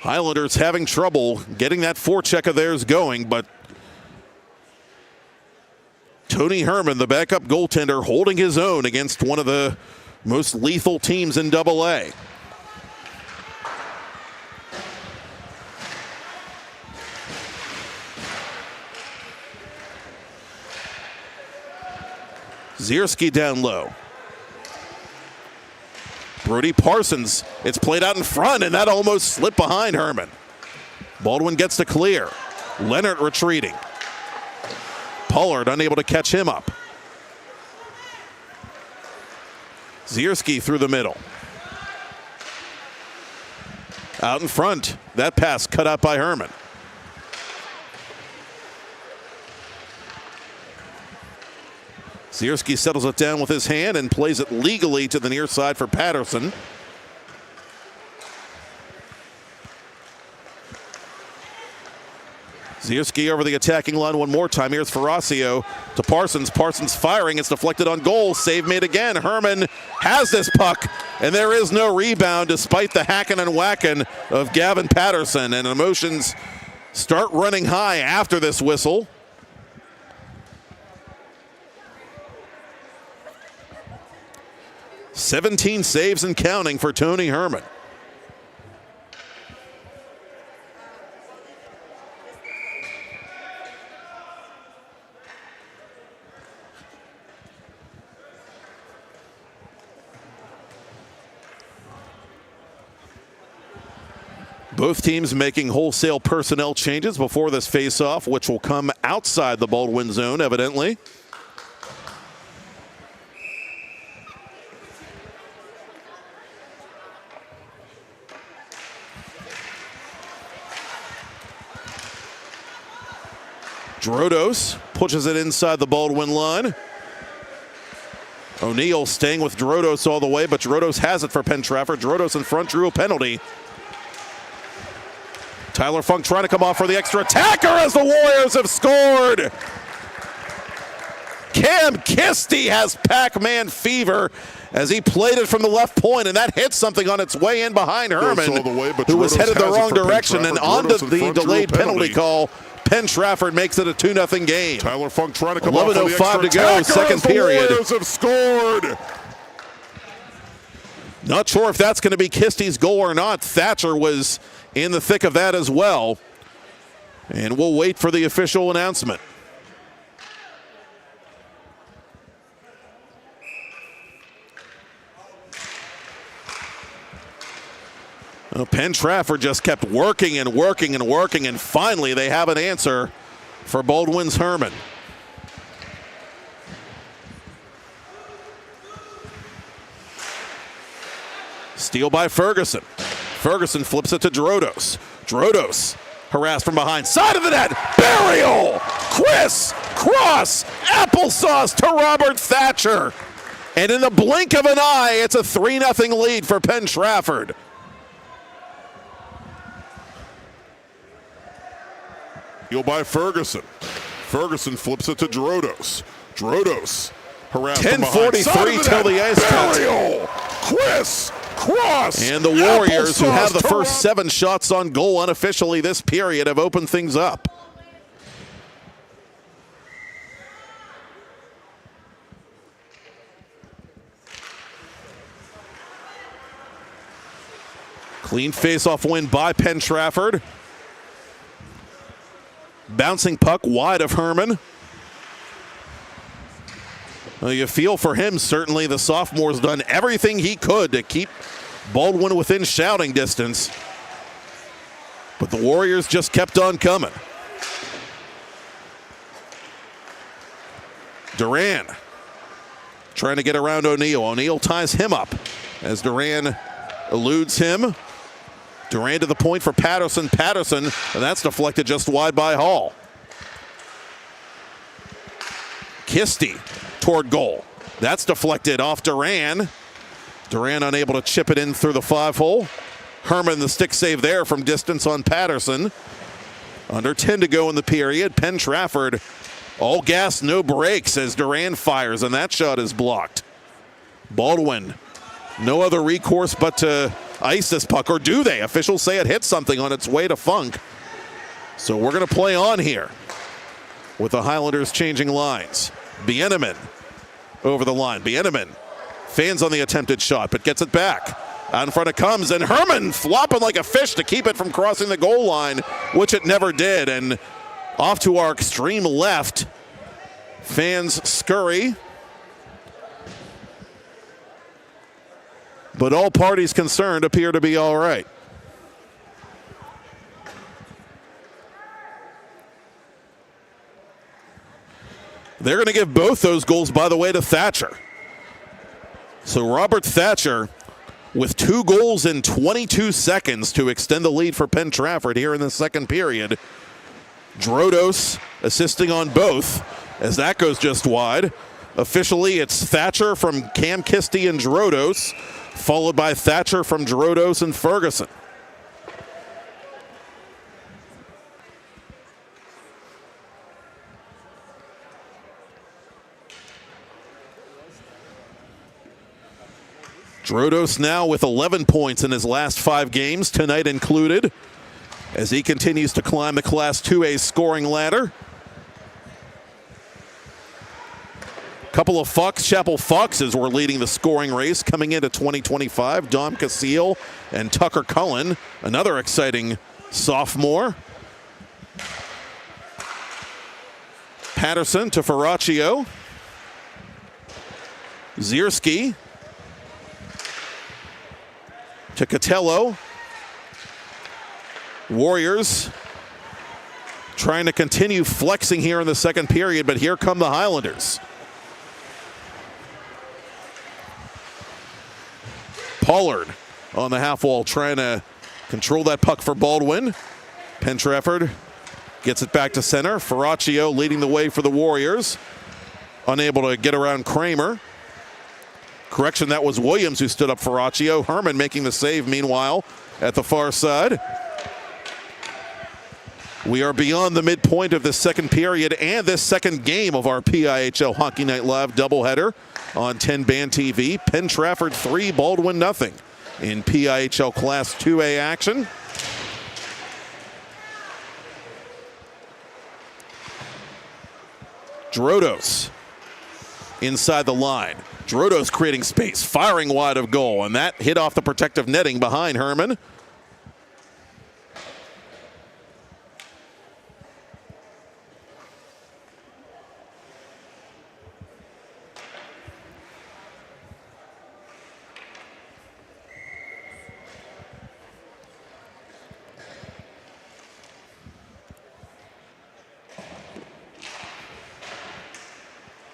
Highlanders having trouble getting that forecheck of theirs going, but Tony Herman, the backup goaltender, holding his own against one of the most lethal teams in AA. Zierski down low. Brody Parsons, it's played out in front, and that almost slipped behind Herman. Baldwin gets to clear. Leonard retreating. Pollard unable to catch him up. Zierski through the middle. Out in front. That pass cut out by Herman. Zierski settles it down with his hand and plays it legally to the near side for Patterson. Zierski over the attacking line one more time. Here's Ferracio to Parsons. Parsons firing. It's deflected on goal. Save made again. Herman has this puck, and there is no rebound despite the hacking and whacking of Gavin Patterson. And emotions start running high after this whistle. "17 saves and counting for Tony Herman. Both teams making wholesale personnel changes before this face-off, which will come outside the Baldwin zone, evidently. Drodos pushes it inside the Baldwin line. O'Neal staying with Drodos all the way, but Drodos has it for Penn Trafford. Drodos in front, drew a penalty. Tyler Funk trying to come off for the extra attacker as the Warriors have scored. Cam Kisty has Pac-Man fever as he played it from the left point, and that hit something on its way in behind Herman, who was headed the wrong direction, and onto the delayed penalty call. Penn Trafford makes it a 2-0 game. Tyler Funk trying to come off for the 11:05 to go, second period. The Warriors have scored. Not sure if that's going to be Kisty's goal or not. Thatcher was in the thick of that as well. And we'll wait for the official announcement. Well, Penn Trafford just kept working and working and working, and finally they have an answer for Baldwin's Herman. Steal by Ferguson. Ferguson flips it to Drodos. Drodos harassed from behind. Side of the net. Burial. Chris Cross. Applesauce to Robert Thatcher. And in the blink of an eye, it's a 3-0 lead for Penn Trafford. Steal by Ferguson. Ferguson flips it to Drodos. Drodos harassed from behind. 10:43 till the ice cut. Burial. Chris Cross. And the Warriors, who have the first 7 shots on goal unofficially this period, have opened things up. Clean face-off win by Penn Trafford. Bouncing puck wide of Herman. Well, you feel for him, certainly. The sophomore's done everything he could to keep Baldwin within shouting distance. But the Warriors just kept on coming. Duran trying to get around O'Neal. O'Neal ties him up as Duran eludes him. Duran to the point for Patterson. Patterson, and that's deflected just wide by Hall. Kisty toward goal. That's deflected off Duran. Duran unable to chip it in through the 5-hole. Herman the stick save there from distance on Patterson. Under 10 to go in the period. Penn Trafford all gas, no brakes as Duran fires, and that shot is blocked. Baldwin, no other recourse but to ice this puck, or do they? Officials say it hit something on its way to Funk. So we're going to play on here with the Highlanders changing lines. Bieneman over the line. Bieneman fans on the attempted shot, but gets it back. Out in front it comes, and Herman flopping like a fish to keep it from crossing the goal line, which it never did. And off to our extreme left, fans scurry but all parties concerned appear to be all right. They're going to give both those goals, by the way, to Thatcher. So Robert Thatcher with 2 goals in 22 seconds to extend the lead for Penn Trafford here in the second period. Drodos assisting on both as that goes just wide. Officially, it's Thatcher from Cam Kisty and Drodos, followed by Thatcher from Drodos and Ferguson. Drodos now with 11 points in his last 5 games, tonight included, as he continues to climb the Class 2A scoring ladder. Couple of Chapel Foxes were leading the scoring race coming into 2025. Dom Casil and Tucker Cullen, another exciting sophomore. Patterson to Ferraccio. Zierski to Catello. Warriors trying to continue flexing here in the second period, but here come the Highlanders. Pollard on the half wall trying to control that puck for Baldwin. Penn Trafford gets it back to center. Ferraccio leading the way for the Warriors. Unable to get around Kramer. Correction, that was Williams who stood up Ferraccio. Herman making the save meanwhile at the far side. We are beyond the midpoint of this second period and this second game of our PIHL Hockey Night Live doubleheader on TenbandTV. Penn Trafford 3, Baldwin nothing in PIHL Class 2A action. Drodos inside the line. Drodos creating space, firing wide of goal, and that hit off the protective netting behind Herman.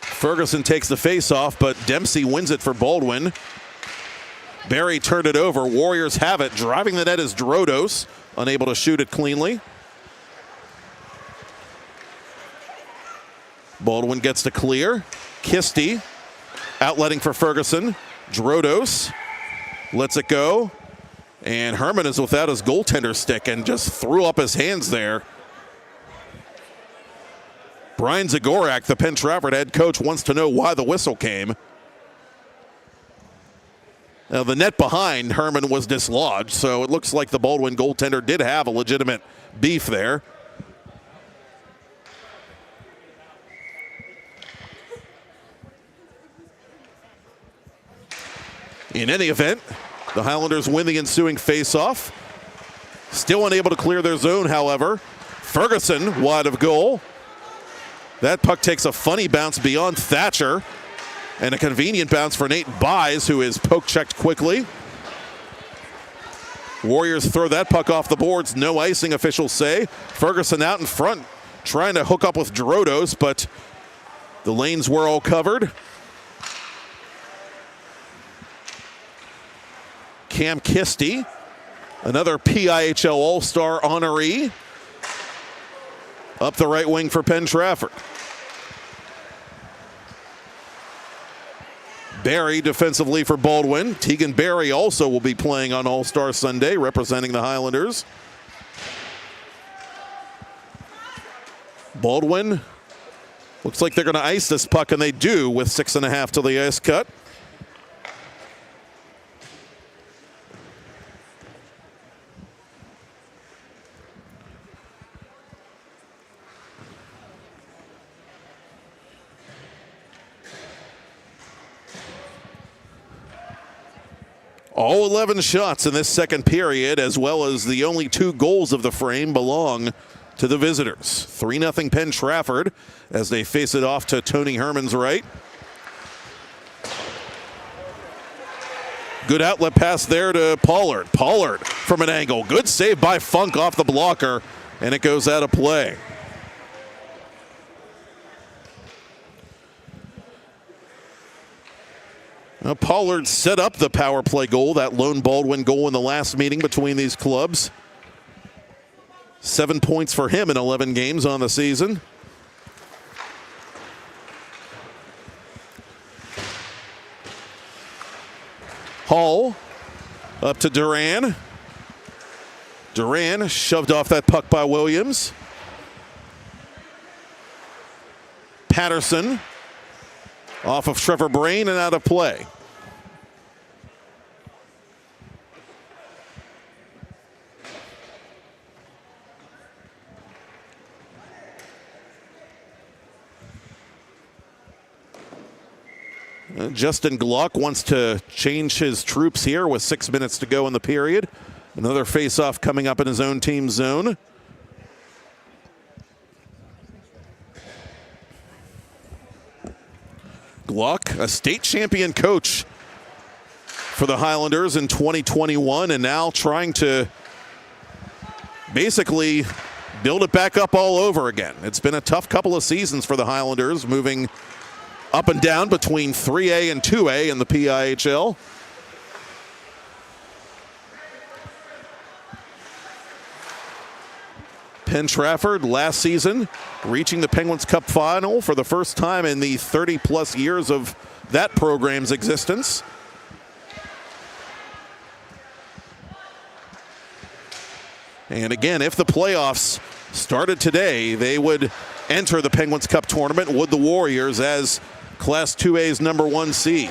Ferguson takes the face-off, but Dempsey wins it for Baldwin. Barry turned it over. Warriors have it. Driving the net is Drodos, unable to shoot it cleanly. Baldwin gets to clear. Kisty outletting for Ferguson. Drodos lets it go. And Herman is without his goaltender stick and just threw up his hands there. Brian Zagorak, the Penn Trafford head coach, wants to know why the whistle came. Now, the net behind Herman was dislodged, so it looks like the Baldwin goaltender did have a legitimate beef there. In any event, the Highlanders win the ensuing face-off. Still unable to clear their zone, however. Ferguson wide of goal. That puck takes a funny bounce beyond Thatcher, and a convenient bounce for Nate Buys, who is poke-checked quickly. Warriors throw that puck off the boards. No icing, officials say. Ferguson out in front, trying to hook up with Drodos, but the lanes were all covered. Cam Kisty, another PIHL All-Star honoree, up the right wing for Penn Trafford. Barry defensively for Baldwin. Tegan Barry also will be playing on All-Star Sunday, representing the Highlanders. Baldwin looks like they're going to ice this puck, and they do with 6.5 to the ice cut. All 11 shots in this second period, as well as the only 2 goals of the frame, belong to the visitors. 3-0 Penn Trafford as they face it off to Tony Herman's right. Good outlet pass there to Pollard. Pollard from an angle. Good save by Funk off the blocker, and it goes out of play. Now Pollard set up the power play goal, that lone Baldwin goal in the last meeting between these clubs. 7 points for him in 11 games on the season. Hall up to Duran. Duran shoved off that puck by Williams. Patterson off of Trevor Brain and out of play. Justin Glock wants to change his troops here with 6 minutes to go in the period. Another face-off coming up in his own team zone. Glock, a state champion coach for the Highlanders in 2021, and now trying to basically build it back up all over again. It's been a tough couple of seasons for the Highlanders, moving up and down between 3A and 2A in the PIHL. Penn Trafford last season reaching the Penguins Cup final for the first time in the 30-plus years of that program's existence. And again, if the playoffs started today, they would enter the Penguins Cup tournament with the Warriors as Class 2A's #1 seed.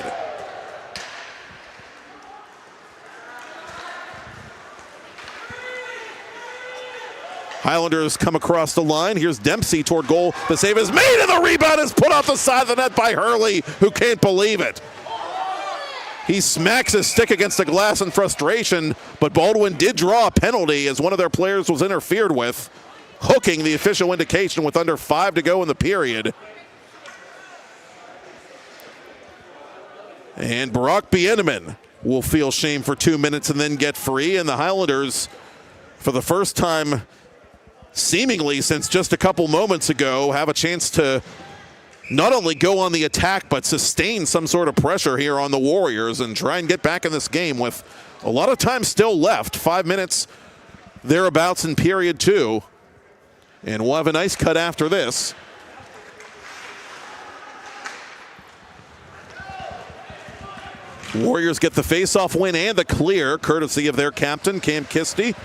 Highlanders come across the line. Here's Dempsey toward goal. The save is made, and the rebound is put off the side of the net by Hurley, who can't believe it. He smacks his stick against the glass in frustration, but Baldwin did draw a penalty as one of their players was interfered with, hooking the official indication with under 5 to go in the period. And Brock Bieneman will feel shame for 2 minutes and then get free, and the Highlanders, for the first time seemingly since just a couple moments ago, have a chance to not only go on the attack but sustain some sort of pressure here on the Warriors and try and get back in this game with a lot of time still left. 5 minutes thereabouts in period 2, and we'll have a nice cut after this. Warriors get the face-off win and the clear, courtesy of their captain, Cam Kisty.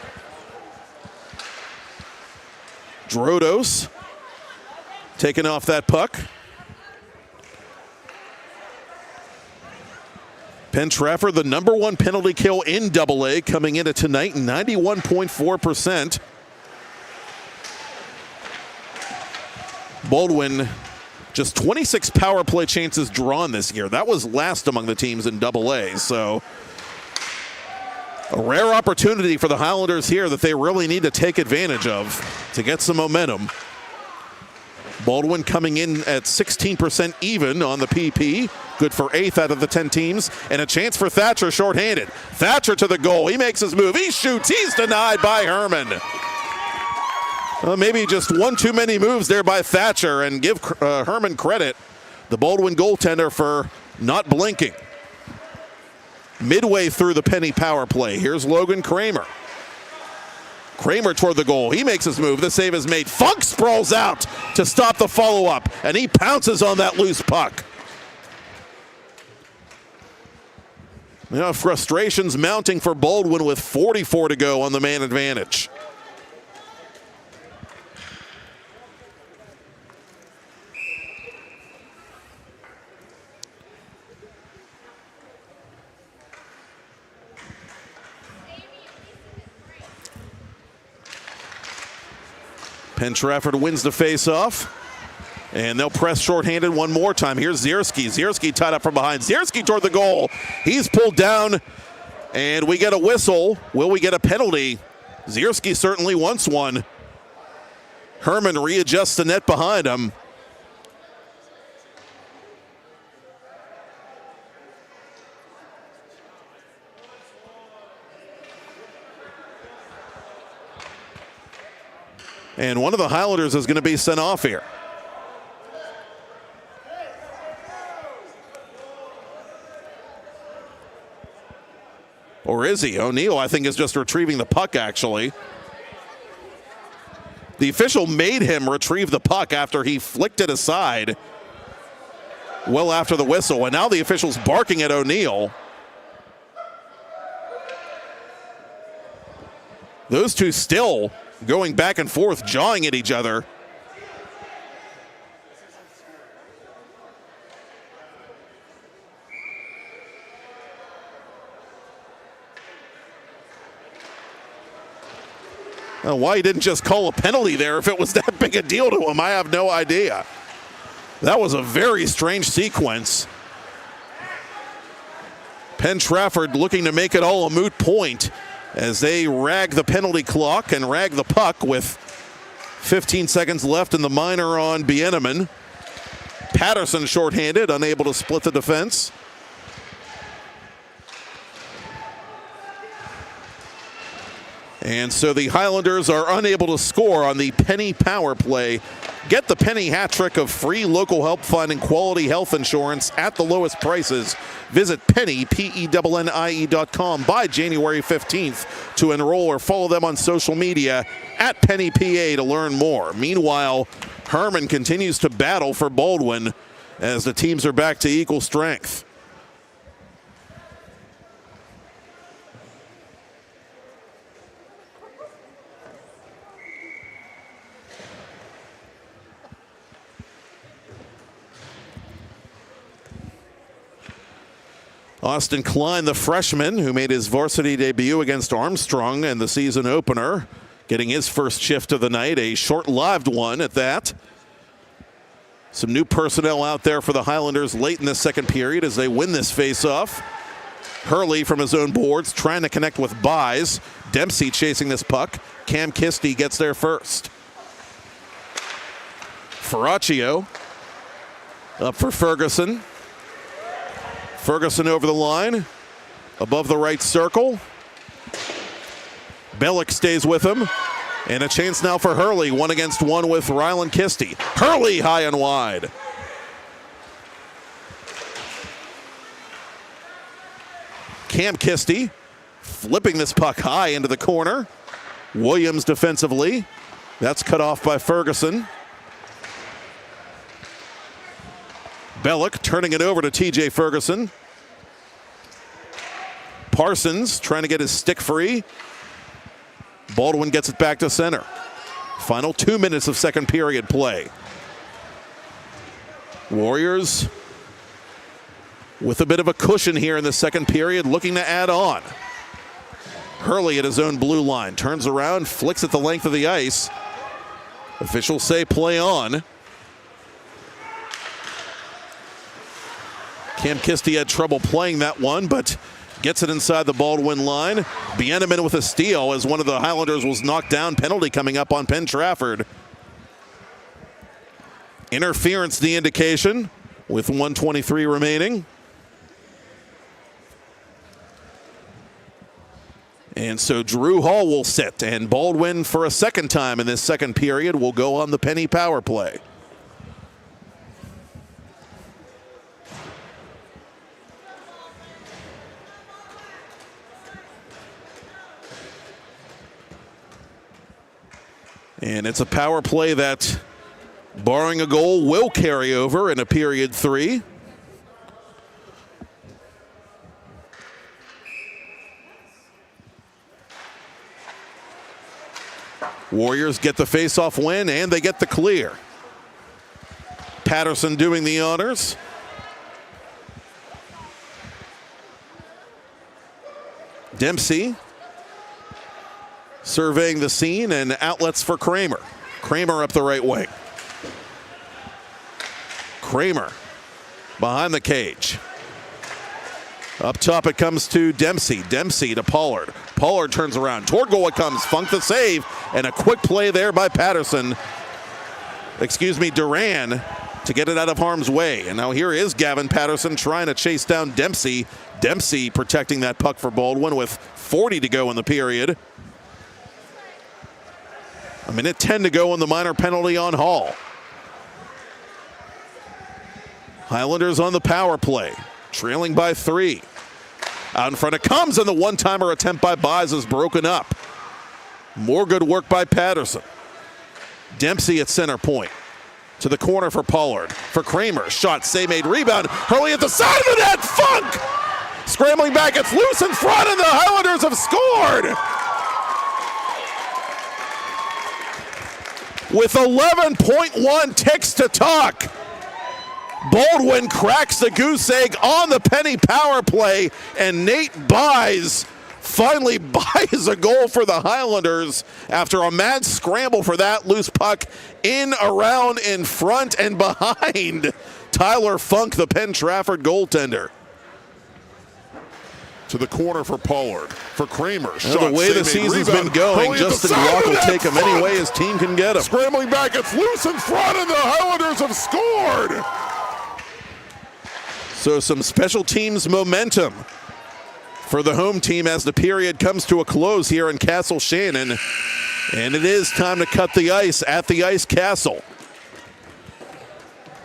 Drodos taking off that puck. Penn Trafford, the #1 penalty kill in AA, coming into tonight, 91.4%. Baldwin, just 26 power play chances drawn this year. That was last among the teams in AA, so a rare opportunity for the Highlanders here that they really need to take advantage of to get some momentum. Baldwin coming in at 16% even on the PP. Good for 8th out of the 10 teams. And a chance for Thatcher shorthanded. Thatcher to the goal. He makes his move. He shoots. He's denied by Herman. Maybe just one too many moves there by Thatcher, and give Herman credit, the Baldwin goaltender, for not blinking. Midway through the penny power play, here's Logan Kramer. Kramer toward the goal. He makes his move. The save is made. Funk sprawls out to stop the follow-up, and he pounces on that loose puck. You know, frustrations mounting for Baldwin with 44 to go on the man advantage. Penn Trafford wins the face-off, and they'll press shorthanded one more time. Here's Zierski. Zierski tied up from behind. Zierski toward the goal. He's pulled down, and we get a whistle. Will we get a penalty? Zierski certainly wants one. Herman readjusts the net behind him. And one of the Highlanders is going to be sent off here. Or is he? O'Neal, I think, is just retrieving the puck, actually. The official made him retrieve the puck after he flicked it aside well after the whistle. And now the official's barking at O'Neal. Those two still going back and forth, jawing at each other. Why he didn't just call a penalty there if it was that big a deal to him, I have no idea. That was a very strange sequence. Penn Trafford looking to make it all a moot point as they rag the penalty clock and rag the puck with 15 seconds left in the minor on Bieneman. Patterson shorthanded, unable to split the defense. And so the Highlanders are unable to score on the Penny power play. Get the Penny hat trick of free local help fund and quality health insurance at the lowest prices. Visit Penny, PENNIE.com by January 15th to enroll or follow them on social media at Penny PA to learn more. Meanwhile, Herman continues to battle for Baldwin as the teams are back to equal strength. Austin Klein, the freshman, who made his varsity debut against Armstrong in the season opener, getting his first shift of the night, a short-lived one at that. Some new personnel out there for the Highlanders late in the second period as they win this face-off. Hurley from his own boards trying to connect with Buys. Dempsey chasing this puck. Cam Kisti gets there first. Ferraccio up for Ferguson. Ferguson over the line, above the right circle. Bellick stays with him. And a chance now for Hurley, 1-against-1 with Rylan Kisti. Hurley high and wide. Cam Kisti flipping this puck high into the corner. Williams defensively. That's cut off by Ferguson. Bellick turning it over to TJ Ferguson. Parsons trying to get his stick free. Baldwin gets it back to center. Final 2 minutes of second period play. Warriors with a bit of a cushion here in the second period, looking to add on. Hurley at his own blue line, turns around, flicks it the length of the ice. Officials say play on. Cam Kisti had trouble playing that one, but gets it inside the Baldwin line. Bieneman with a steal as one of the Highlanders was knocked down. Penalty coming up on Penn Trafford. Interference the indication with 1:23 remaining. And so Drew Hall will sit, and Baldwin for a second time in this second period will go on the Penny power play. And it's a power play that, barring a goal, will carry over in a period 3. Warriors get the face-off win, and they get the clear. Patterson doing the honors. Dempsey surveying the scene, and outlets for Kramer. Kramer up the right wing. Kramer behind the cage. Up top it comes to Dempsey. Dempsey to Pollard. Pollard turns around. Toward goal it comes. Funk the save, and a quick play there by Patterson. Duran to get it out of harm's way. And now here is Gavin Patterson trying to chase down Dempsey. Dempsey protecting that puck for Baldwin with 40 to go in the period. A minute 10 to go on the minor penalty on Hall. Highlanders on the power play, trailing by 3. Out in front it comes, and the one-timer attempt by Buys is broken up. More good work by Patterson. Dempsey at center point. To the corner for Pollard. For Kramer, shot, save made, rebound. Hurley at the side of the net, Funk! Scrambling back, it's loose in front, and the Highlanders have scored! With 11.1 ticks to talk, Baldwin cracks the goose egg on the penny power play, and Nate Buys finally buys a goal for the Highlanders after a mad scramble for that loose puck in, around, in front, and behind Tyler Funk, the Penn Trafford goaltender. To the corner for Pollard. For Kramer. Shot, the way the season's been going, Justin Glock will take him any way his team can get him. Scrambling back, it's loose in front, and the Highlanders have scored! So some special teams momentum for the home team as the period comes to a close here in Castle Shannon. And it is time to cut the ice at the Ice Castle.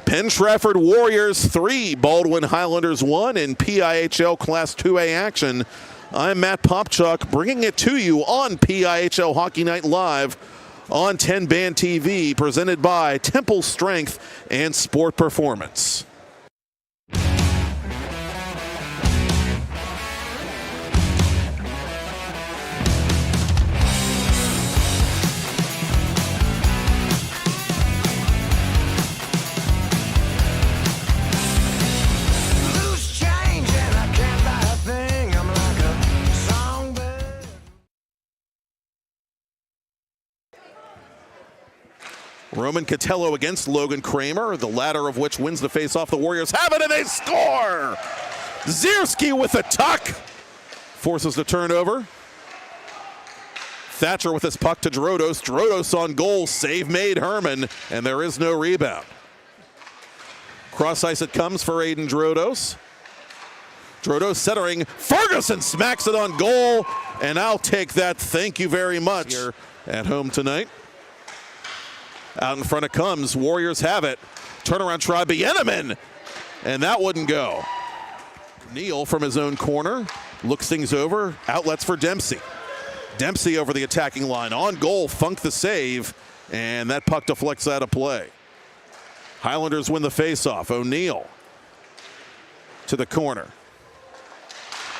Penn Trafford Warriors 3, Baldwin Highlanders 1 in PIHL Class 2A action. I'm Matt Popchock, bringing it to you on PIHL Hockey Night Live on TenbandTV, presented by Temple Strength and Sport Performance. Roman Catello against Logan Kramer, the latter of which wins the faceoff. The Warriors have it, and they score! Zierski with a tuck. Forces the turnover. Thatcher with his puck to Drodos. Drodos on goal, save made Herman, and there is no rebound. Cross ice it comes for Aiden Drodos. Drodos centering. Ferguson smacks it on goal, and I'll take that. Thank you very much. Here at home tonight. Out in front it comes. Warriors have it. Turnaround try, Bieneman, and that wouldn't go. Neal from his own corner looks things over. Outlets for Dempsey. Dempsey over the attacking line. On goal, Funk the save, and that puck deflects out of play. Highlanders win the faceoff. O'Neal to the corner.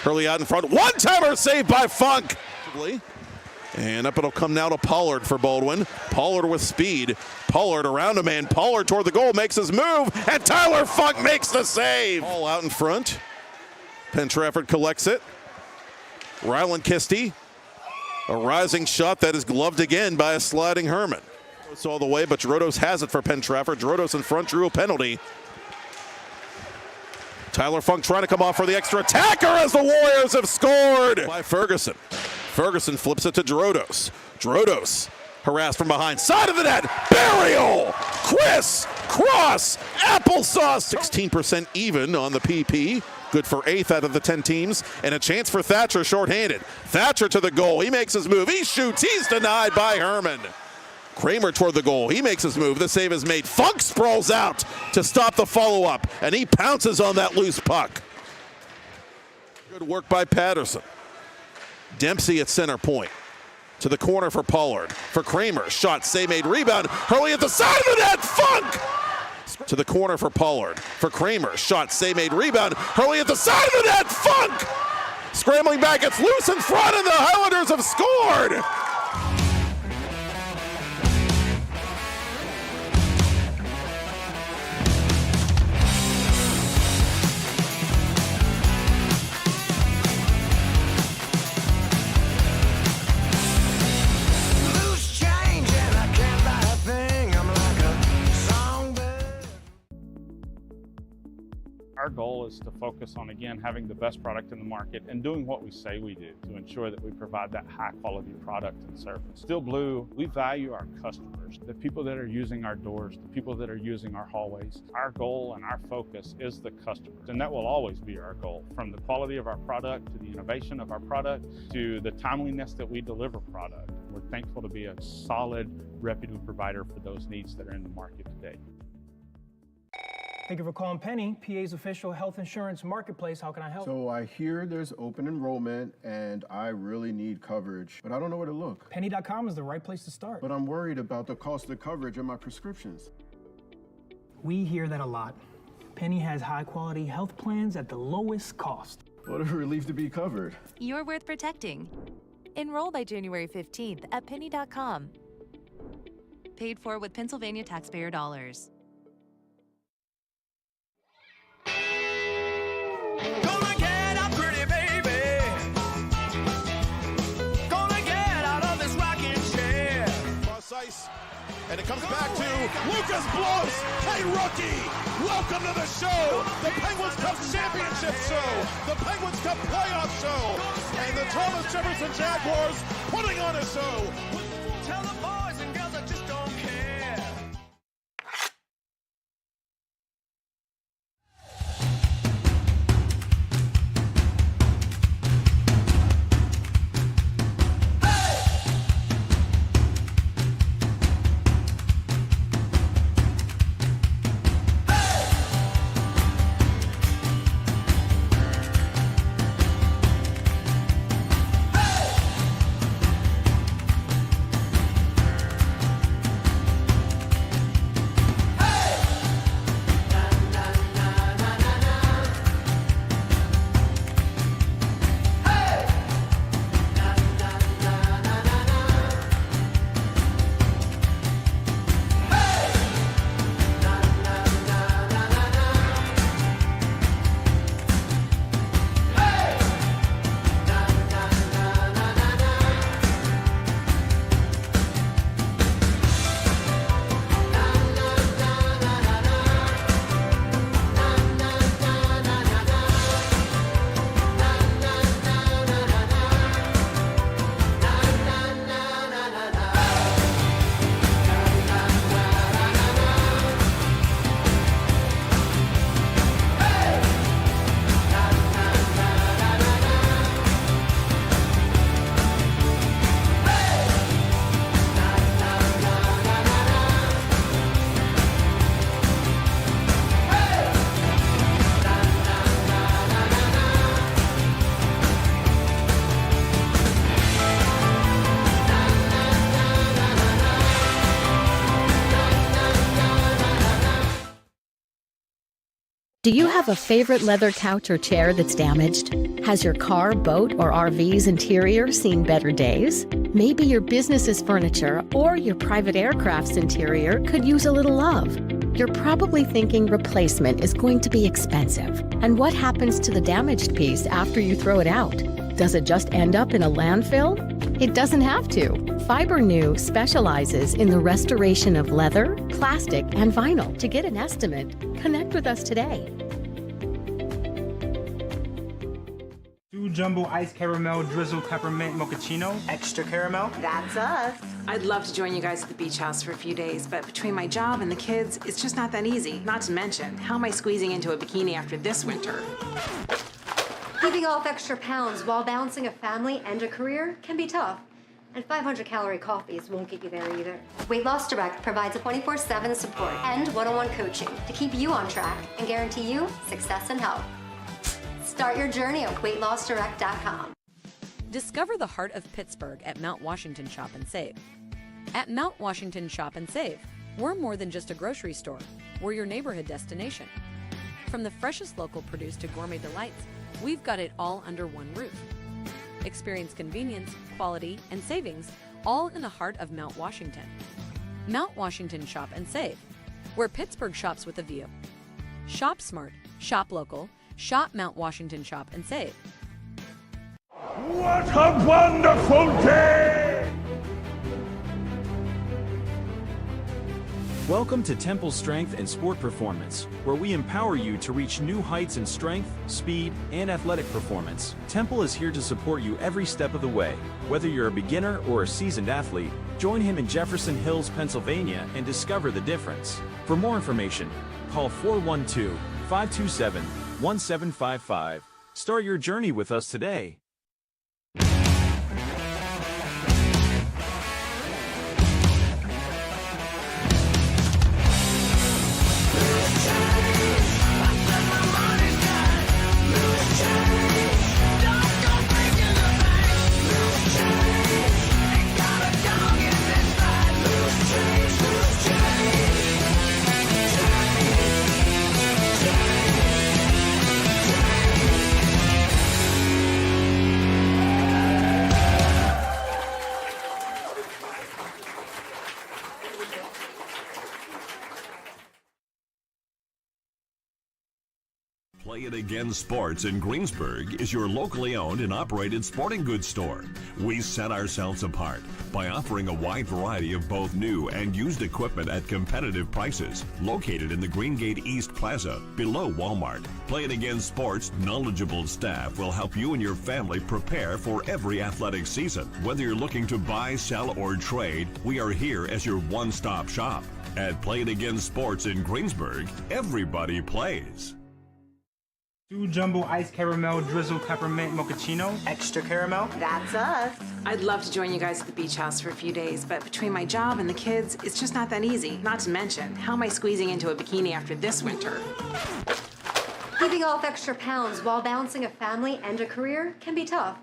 Hurley out in front. One-timer saved by Funk. And up it'll come now to Pollard for Baldwin. Pollard with speed. Pollard around a man. Pollard toward the goal, makes his move, and Tyler Funk makes the save. All out in front. Penn Trafford collects it. Ryland Kisty. A rising shot that is gloved again by a sliding Herman. It's all the way, but Drodos has it for Penn Trafford. Drodos in front, drew a penalty. Tyler Funk trying to come off for the extra attacker as the Warriors have scored by Ferguson. Ferguson flips it to Drodos. Drodos harassed from behind. Side of the net. Burial. Chris. Cross. Applesauce. 16% even on the PP. Good for 8th out of the 10 teams. And a chance for Thatcher shorthanded. Thatcher to the goal. He makes his move. He shoots. He's denied by Herman. Kramer toward the goal. He makes his move. The save is made. Funk sprawls out to stop the follow-up. And he pounces on that loose puck. Good work by Patterson. Dempsey at center point. To the corner for Pollard. For Kramer. Shot, save made, rebound. Hurley at the side of the net. Funk! To the corner for Pollard. For Kramer. Shot, save made, rebound. Hurley at the side of the net. Funk! Scrambling back. It's loose in front, and the Highlanders have scored! Our goal is to focus on, again, having the best product in the market and doing what we say we do to ensure that we provide that high quality product and service. Still Blue, we value our customers, the people that are using our doors, the people that are using our hallways. Our goal and our focus is the customers, and that will always be our goal, from the quality of our product to the innovation of our product to the timeliness that we deliver product. We're thankful to be a solid, reputable provider for those needs that are in the market today. Thank you for calling Penny, PA's official health insurance marketplace. How can I help? So I hear there's open enrollment and I really need coverage, but I don't know where to look. Penny.com is the right place to start. But I'm worried about the cost of coverage and my prescriptions. We hear that a lot. Penny has high-quality health plans at the lowest cost. What a relief to be covered. You're worth protecting. Enroll by January 15th at penny.com. Paid for with Pennsylvania taxpayer dollars. Gonna get up, pretty baby. Gonna get out of this rocking chair. Cross ice, and it comes back to Lucas blows. Hey, rookie, welcome to the show, the Penguins Cup Championship Show, the Penguins Cup Playoff Show, and the Thomas Jefferson Jaguars putting on a show. Tell the boys and girls I just don't care. Do you have a favorite leather couch or chair that's damaged? Has your car, boat, or RV's interior seen better days? Maybe your business's furniture or your private aircraft's interior could use a little love. You're probably thinking replacement is going to be expensive. And what happens to the damaged piece after you throw it out? Does it just end up in a landfill? It doesn't have to. Fiber New specializes in the restoration of leather, plastic, and vinyl. To get an estimate, connect with us today. 2 jumbo ice caramel drizzle peppermint mochaccino. Extra caramel? That's us. I'd love to join you guys at the beach house for a few days, but between my job and the kids, it's just not that easy. Not to mention, how am I squeezing into a bikini after this winter? Keeping off extra pounds while balancing a family and a career can be tough. And 500-calorie coffees won't get you there either. Weight Loss Direct provides a 24/7 support and one-on-one coaching to keep you on track and guarantee you success and health. Start your journey at weightlossdirect.com. Discover the heart of Pittsburgh at Mount Washington Shop and Save. At Mount Washington Shop and Save, we're more than just a grocery store. We're your neighborhood destination. From the freshest local produce to gourmet delights, we've got it all under one roof. Experience convenience, quality, and savings, all in the heart of Mount Washington. Mount Washington Shop and Save, where Pittsburgh shops with a view. Shop smart, shop local, shop Mount Washington Shop and Save. What a wonderful day! Welcome to Temple Strength and Sport Performance, where we empower you to reach new heights in strength, speed, and athletic performance. Temple is here to support you every step of the way. Whether you're a beginner or a seasoned athlete, join him in Jefferson Hills, Pennsylvania, and discover the difference. For more information, call 412-527-1755. Start your journey with us today. Play It Again Sports in Greensburg is your locally owned and operated sporting goods store. We set ourselves apart by offering a wide variety of both new and used equipment at competitive prices. Located in the Greengate East Plaza, below Walmart, Play It Again Sports' knowledgeable staff will help you and your family prepare for every athletic season. Whether you're looking to buy, sell, or trade, we are here as your one-stop shop. At Play It Again Sports in Greensburg, everybody plays. 2 jumbo iced caramel drizzle peppermint mochaccino. Extra caramel. That's us. I'd love to join you guys at the beach house for a few days, but between my job and the kids, it's just not that easy. Not to mention, how am I squeezing into a bikini after this winter? Keeping off extra pounds while balancing a family and a career can be tough.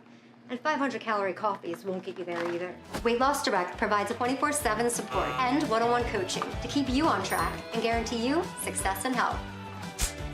And 500-calorie coffees won't get you there either. Weight Loss Direct provides a 24/7 support and one-on-one coaching to keep you on track and guarantee you success and health.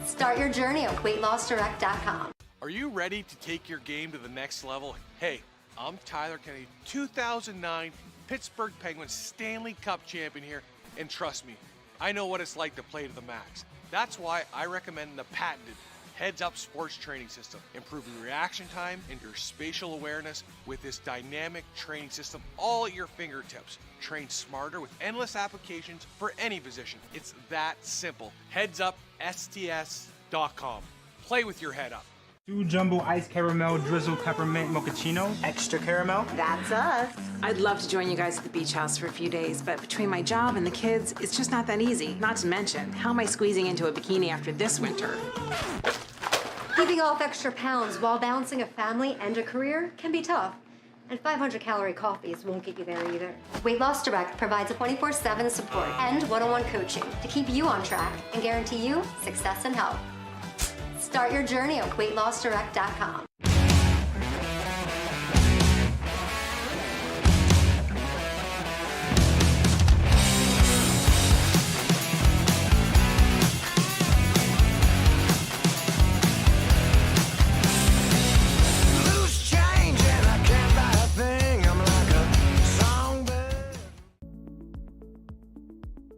Start your journey at weightlossdirect.com. Are you ready to take your game to the next level? Hey, I'm Tyler Kennedy, 2009 Pittsburgh Penguins Stanley Cup champion here, and trust me, I know what it's like to play to the max. That's why I recommend the patented heads-up sports training system, improving reaction time and your spatial awareness with this dynamic training system all at your fingertips. Train smarter with endless applications for any position. It's that simple. HeadsUpSTS.com. Play with your head up. 2 jumbo iced caramel drizzle peppermint mochaccino. Extra caramel. That's us. I'd love to join you guys at the beach house for a few days, but between my job and the kids, it's just not that easy. Not to mention, how am I squeezing into a bikini after this winter? Keeping off extra pounds while balancing a family and a career can be tough. And 500-calorie coffees won't get you there either. Weight Loss Direct provides a 24/7 support and one-on-one coaching to keep you on track and guarantee you success and health. Start your journey at weightlossdirect.com.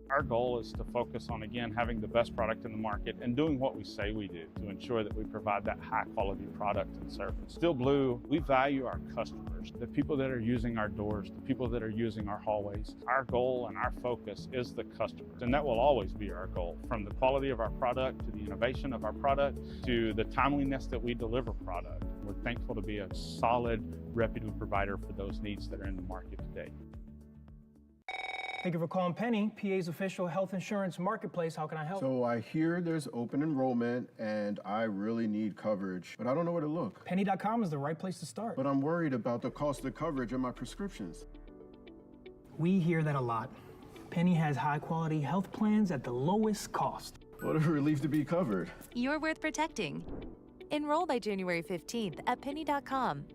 Our goal is to focus on, again, having the best product in the market and doing what we say we do to ensure that we provide that high quality product and service. Still Blue, we value our customers, the people that are using our doors, the people that are using our hallways. Our goal and our focus is the customers, and that will always be our goal, from the quality of our product to the innovation of our product to the timeliness that we deliver product. We're thankful to be a solid, reputable provider for those needs that are in the market today. Thank you for calling Penny, PA's official health insurance marketplace. How can I help? So I hear there's open enrollment and I really need coverage, but I don't know where to look. Penny.com is the right place to start. But I'm worried about the cost of coverage and my prescriptions. We hear that a lot. Penny has high quality health plans at the lowest cost. What a relief to be covered. You're worth protecting. Enroll by January 15th at penny.com.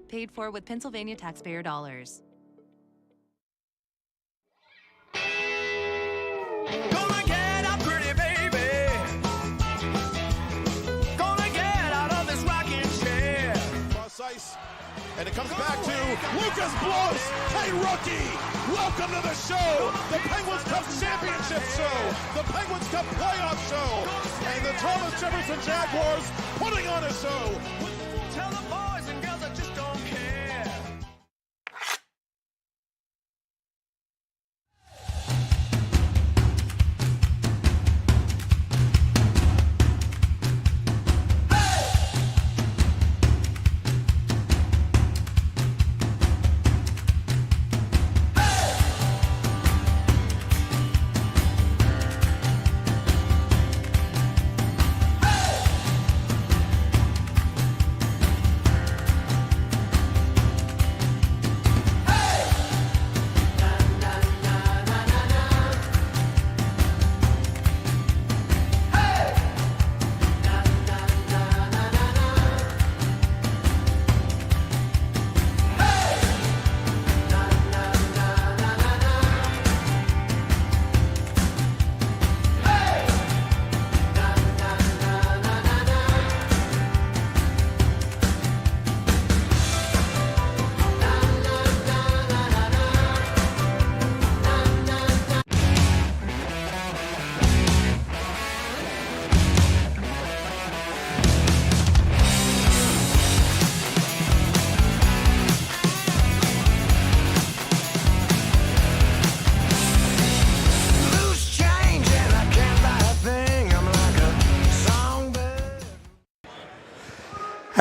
Paid for with Pennsylvania taxpayer dollars. Gonna get up, pretty baby. Gonna get out of this rocking chair. Cross ice, and it comes back to Lucas Blows. Hey, rookie, welcome to the show, the Penguins Cup Championship show, the Penguins Cup playoff show, and the Thomas Jefferson Jaguars putting on a show. Tell the boys and girls I just don't care.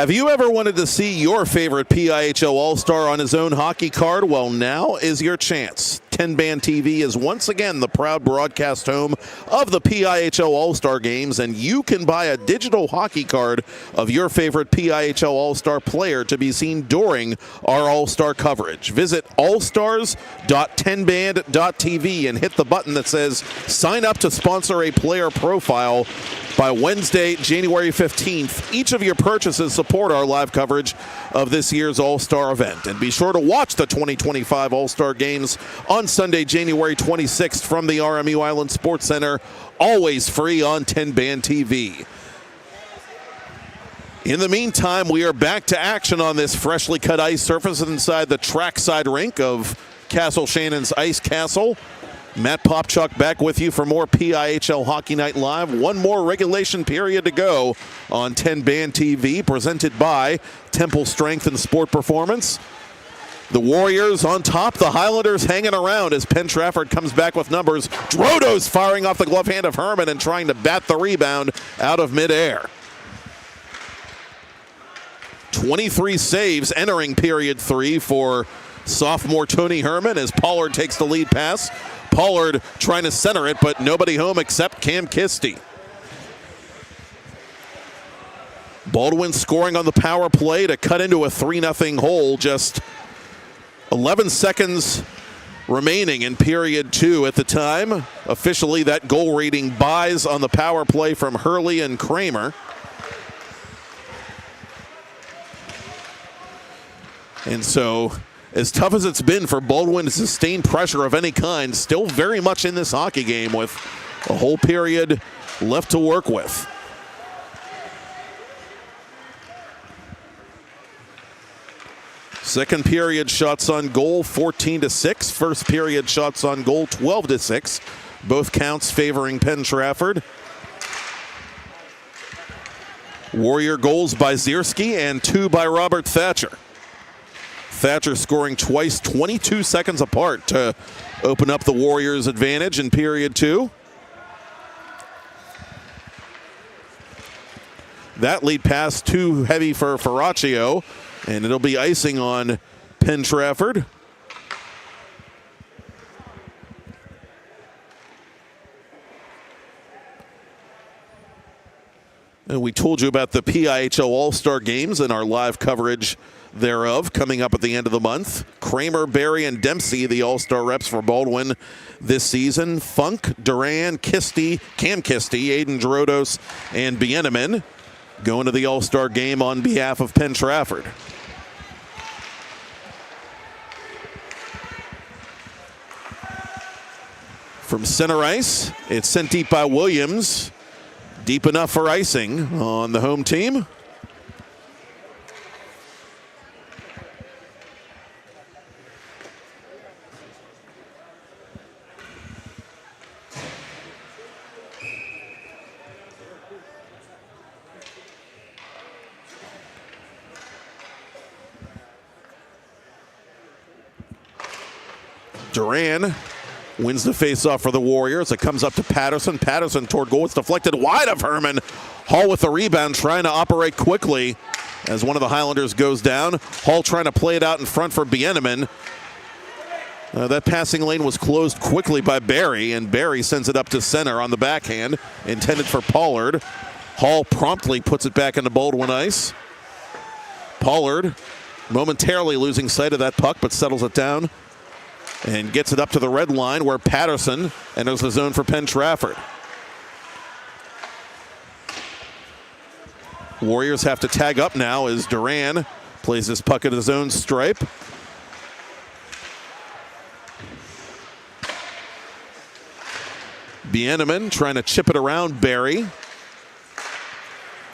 Have you ever wanted to see your favorite PIHL All-Star on his own hockey card? Well, now is your chance. TenbandTV is once again the proud broadcast home of the PIHL All-Star Games, and you can buy a digital hockey card of your favorite PIHL All-Star player to be seen during our All-Star coverage. Visit allstars.tenband.tv and hit the button that says sign up to sponsor a player profile by Wednesday, January 15th. Each of your purchases support our live coverage of this year's All-Star event. And be sure to watch the 2025 All-Star Games on Sunday, January 26th from the RMU Island Sports Center, always free on TenbandTV. In the meantime, we are back to action on this freshly cut ice surface inside the trackside rink of Castle Shannon's Ice Castle. Matt Popchock back with you for more PIHL Hockey Night Live. One more regulation period to go on TenbandTV, presented by Temple Strength and Sport Performance. The Warriors on top, the Highlanders hanging around as Penn Trafford comes back with numbers. Drodos firing off the glove hand of Herman and trying to bat the rebound out of midair. 23 saves entering period 3 for sophomore Tony Herman as Pollard takes the lead pass. Pollard trying to center it, but nobody home except Cam Kisty. Baldwin scoring on the power play to cut into a 3-0 hole. Just 11 seconds remaining in period 2 at the time. Officially, that goal rating buys on the power play from Hurley and Kramer. And so, as tough as it's been for Baldwin to sustain pressure of any kind, still very much in this hockey game with a whole period left to work with. Second period shots on goal 14-6. First period shots on goal 12-6. Both counts favoring Penn Trafford. Warrior goals by Zierski and 2 by Robert Thatcher. Thatcher scoring twice, 22 seconds apart to open up the Warriors' advantage in period 2. That lead pass too heavy for Ferraccio, and it'll be icing on Penn Trafford. And we told you about the PIHL All-Star Games and our live coverage thereof coming up at the end of the month. Kramer, Barry, and Dempsey, the All-Star reps for Baldwin this season. Funk, Duran, Kisty, Cam Kisty, Aiden Drodos, and Bieneman going to the All-Star game on behalf of Penn Trafford. From center ice, it's sent deep by Williams. Deep enough for icing on the home team. Duran wins the faceoff for the Warriors. It comes up to Patterson. Patterson toward goal. It's deflected wide of Herman. Hall with the rebound, trying to operate quickly as one of the Highlanders goes down. Hall trying to play it out in front for Bieneman. That passing lane was closed quickly by Barry, and Barry sends it up to center on the backhand, intended for Pollard. Hall promptly puts it back into Baldwin ice. Pollard momentarily losing sight of that puck, but settles it down and gets it up to the red line where Patterson enters the zone for Penn Trafford. Warriors have to tag up now as Duran plays this puck at his own stripe. Bieneman trying to chip it around Barry.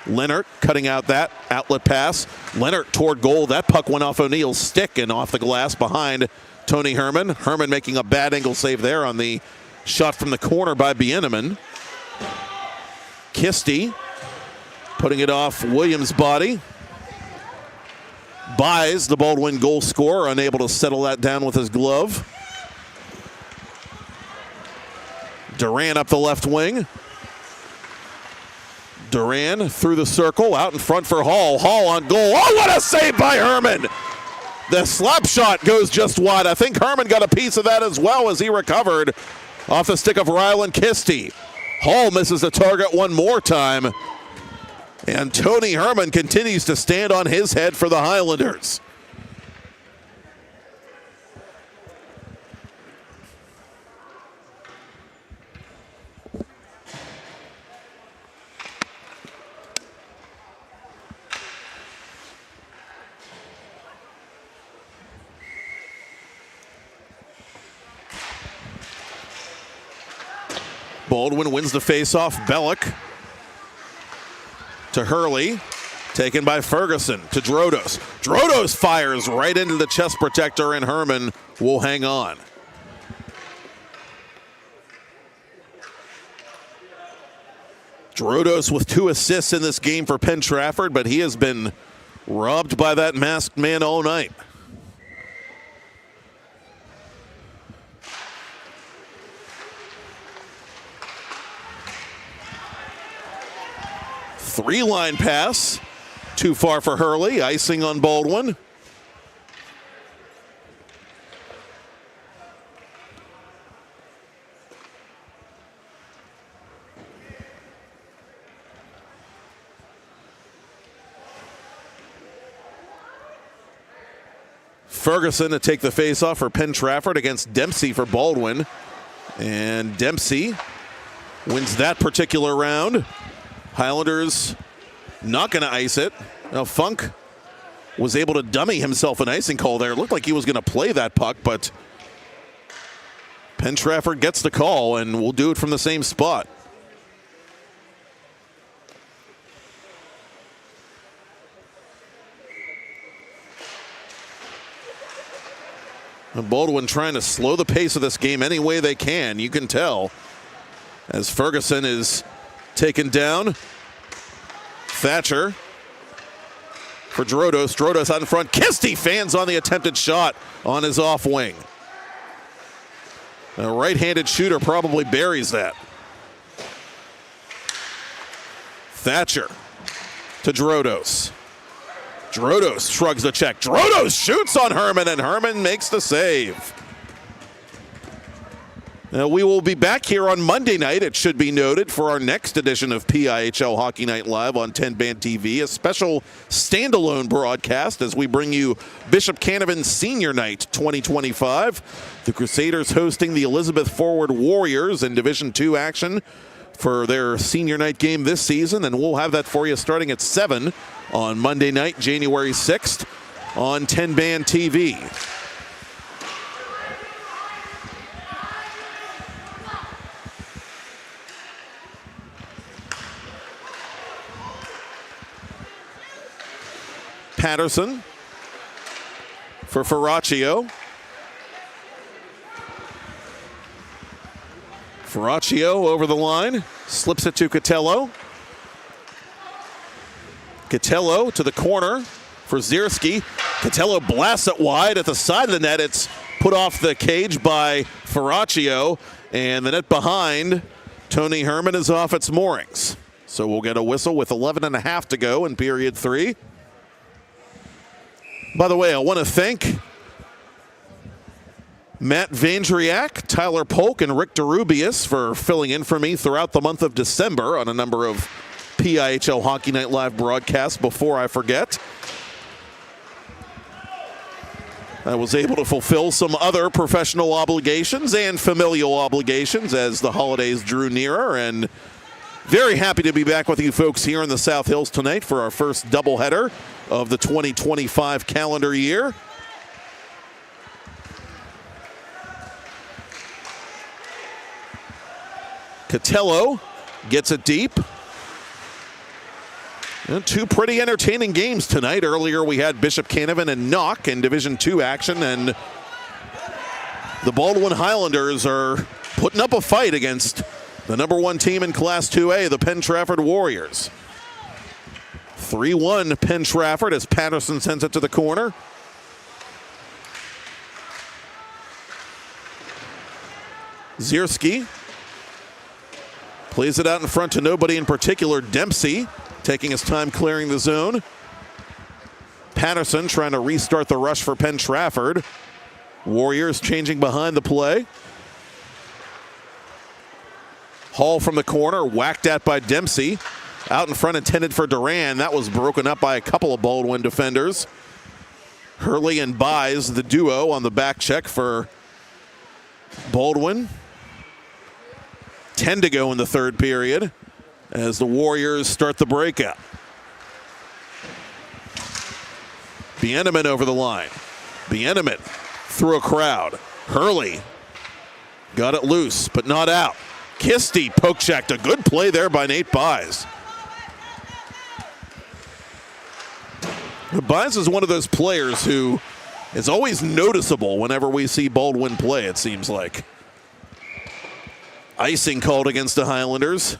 Leonard cutting out that outlet pass. Leonard toward goal. That puck went off O'Neal's stick and off the glass behind Tony Herman. Herman making a bad angle save there on the shot from the corner by Bieneman. Kisty putting it off Williams' body. Buys the Baldwin goal scorer, unable to settle that down with his glove. Duran up the left wing. Duran through the circle, out in front for Hall. Hall on goal. Oh, what a save by Herman! The slap shot goes just wide. I think Herman got a piece of that as well as he recovered off the stick of Rylan Kisty. Hall misses the target one more time. And Tony Herman continues to stand on his head for the Highlanders. Baldwin wins the faceoff. Bellick to Hurley. Taken by Ferguson to Drodos. Drodos fires right into the chest protector, and Herman will hang on. Drodos with 2 assists in this game for Penn Trafford, but he has been robbed by that masked man all night. Three-line pass, too far for Hurley, icing on Baldwin. Ferguson to take the face-off for Penn Trafford against Dempsey for Baldwin. And Dempsey wins that particular round. Highlanders not going to ice it. Now Funk was able to dummy himself an icing call there. It looked like he was going to play that puck, but Penn Trafford gets the call, and we'll do it from the same spot. And Baldwin trying to slow the pace of this game any way they can. You can tell as Ferguson is taken down. Thatcher for Drodos. Drodos out in front. Kisty fans on the attempted shot on his off wing. A right-handed shooter probably buries that. Thatcher to Drodos. Drodos shrugs the check. Drodos shoots on Herman, and Herman makes the save. We will be back here on Monday night, it should be noted, for our next edition of PIHL Hockey Night Live on TenbandTV, a special standalone broadcast as we bring you Bishop Canavan Senior Night 2025. The Crusaders hosting the Elizabeth Forward Warriors in Division II action for their senior night game this season, and we'll have that for you starting at 7 on Monday night, January 6th on TenbandTV. Patterson for Ferraccio. Ferraccio over the line, slips it to Catello. Catello to the corner for Zierski. Catello blasts it wide at the side of the net. It's put off the cage by Ferraccio, and the net behind Tony Herman is off its moorings. So we'll get a whistle with 11.5 to go in period 3. By the way, I want to thank Matt Vandriak, Tyler Polk, and Rick DeRubius for filling in for me throughout the month of December on a number of PIHL Hockey Night Live broadcasts before I forget. I was able to fulfill some other professional obligations and familial obligations as the holidays drew nearer, and very happy to be back with you folks here in the South Hills tonight for our first doubleheader of the 2025 calendar year. Catello gets it deep. And 2 pretty entertaining games tonight. Earlier we had Bishop Canavan and Knock in Division II action, and the Baldwin Highlanders are putting up a fight against the number 1 team in Class 2A, the Penn Trafford Warriors. 3-1 Penn Trafford as Patterson sends it to the corner. Zierski Plays it out in front to nobody in particular. Dempsey taking his time clearing the zone. Patterson trying to restart the rush for Penn Trafford. Warriors changing behind the play. Hall from the corner, whacked at by Dempsey. Out in front, intended for Duran. That was broken up by a couple of Baldwin defenders. Hurley and Buys, the duo on the back check for Baldwin. 10 to go in the third period as the Warriors start the breakout. Bieneman over the line. Bieneman through a crowd. Hurley got it loose, but not out. Kisty poke-checked. A good play there by Nate Buys. Buys is one of those players who is always noticeable whenever we see Baldwin play, it seems like. Icing called against the Highlanders.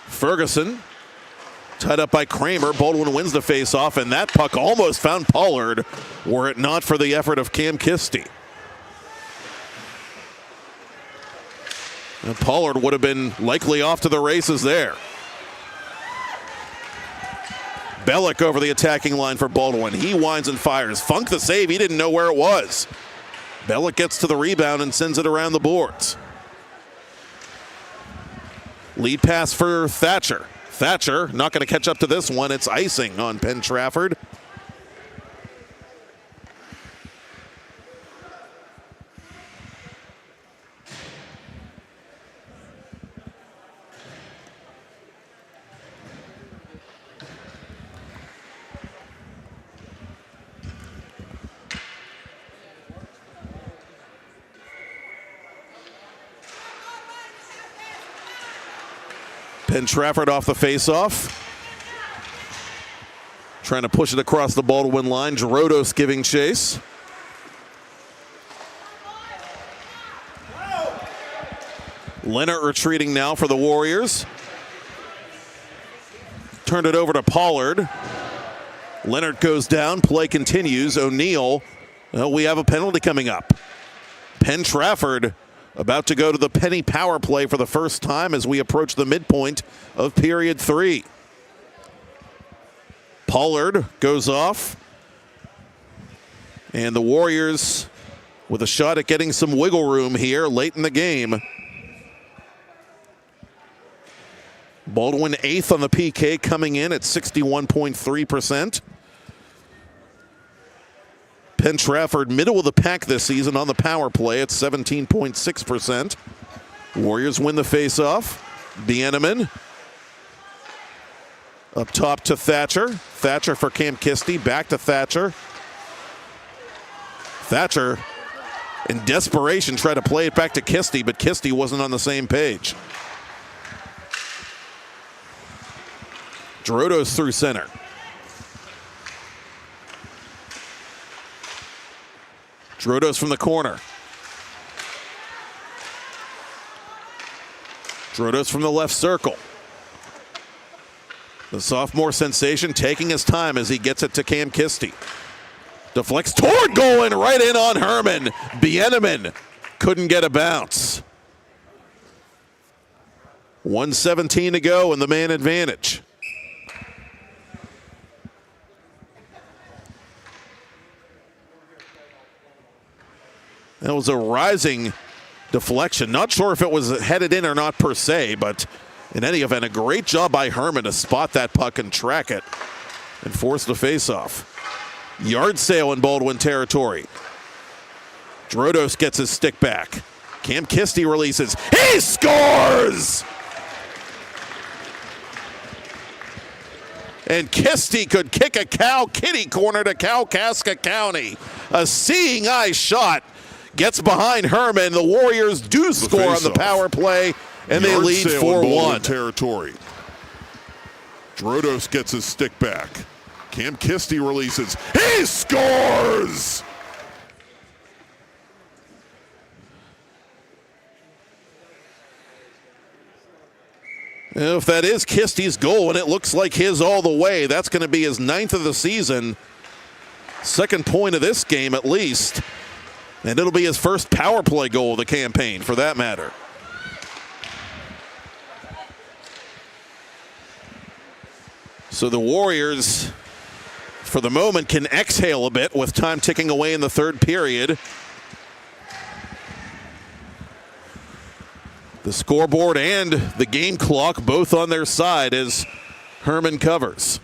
Ferguson, tied up by Kramer. Baldwin wins the face-off, and that puck almost found Pollard were it not for the effort of Cam Kisty. And Pollard would have been likely off to the races there. Bellick over the attacking line for Baldwin. He winds and fires. Funk the save. He didn't know where it was. Bellick gets to the rebound and sends it around the boards. Lead pass for Thatcher. Thatcher not going to catch up to this one. It's icing on Penn Trafford. Penn Trafford off the face-off. Trying to push it across the Baldwin line. Gerodos giving chase. Leonard retreating now for the Warriors. Turned it over to Pollard. Leonard goes down. Play continues. O'Neal. Well, we have a penalty coming up. Penn Trafford about to go to the penny power play for the first time as we approach the midpoint of period 3. Pollard goes off. And the Warriors with a shot at getting some wiggle room here late in the game. Baldwin 8th on the PK, coming in at 61.3%. Penn Trafford middle of the pack this season on the power play at 17.6%. Warriors win the faceoff. Bieneman up top to Thatcher. Thatcher for Cam Kisty. Back to Thatcher. Thatcher in desperation tried to play it back to Kisty, but Kisty wasn't on the same page. Gerodos through center. Gerodos from the corner. Gerodos from the left circle. The sophomore sensation taking his time as he gets it to Cam Kisty. Deflects toward goal and right in on Herman. Bieneman couldn't get a bounce. 1:17 to go in the man advantage. That was a rising deflection. Not sure if it was headed in or not per se, but in any event, a great job by Herman to spot that puck and track it and force the faceoff. Yard sale in Baldwin territory. Gerodos gets his stick back. Cam Kisty releases. He scores! And Kisty could kick a cow kitty corner to Kalkaska County. A seeing eye shot. Gets behind Herman. The Warriors do score on the power play, and they lead 4-1. Territory. Gerodos gets his stick back. Cam Kisty releases. He scores! If that is Kisty's goal, and it looks like his all the way, that's going to be his 9th of the season. Second point of this game, at least. And it'll be his first power play goal of the campaign, for that matter. So the Warriors, for the moment, can exhale a bit with time ticking away in the third period. The scoreboard and the game clock both on their side as Herman covers.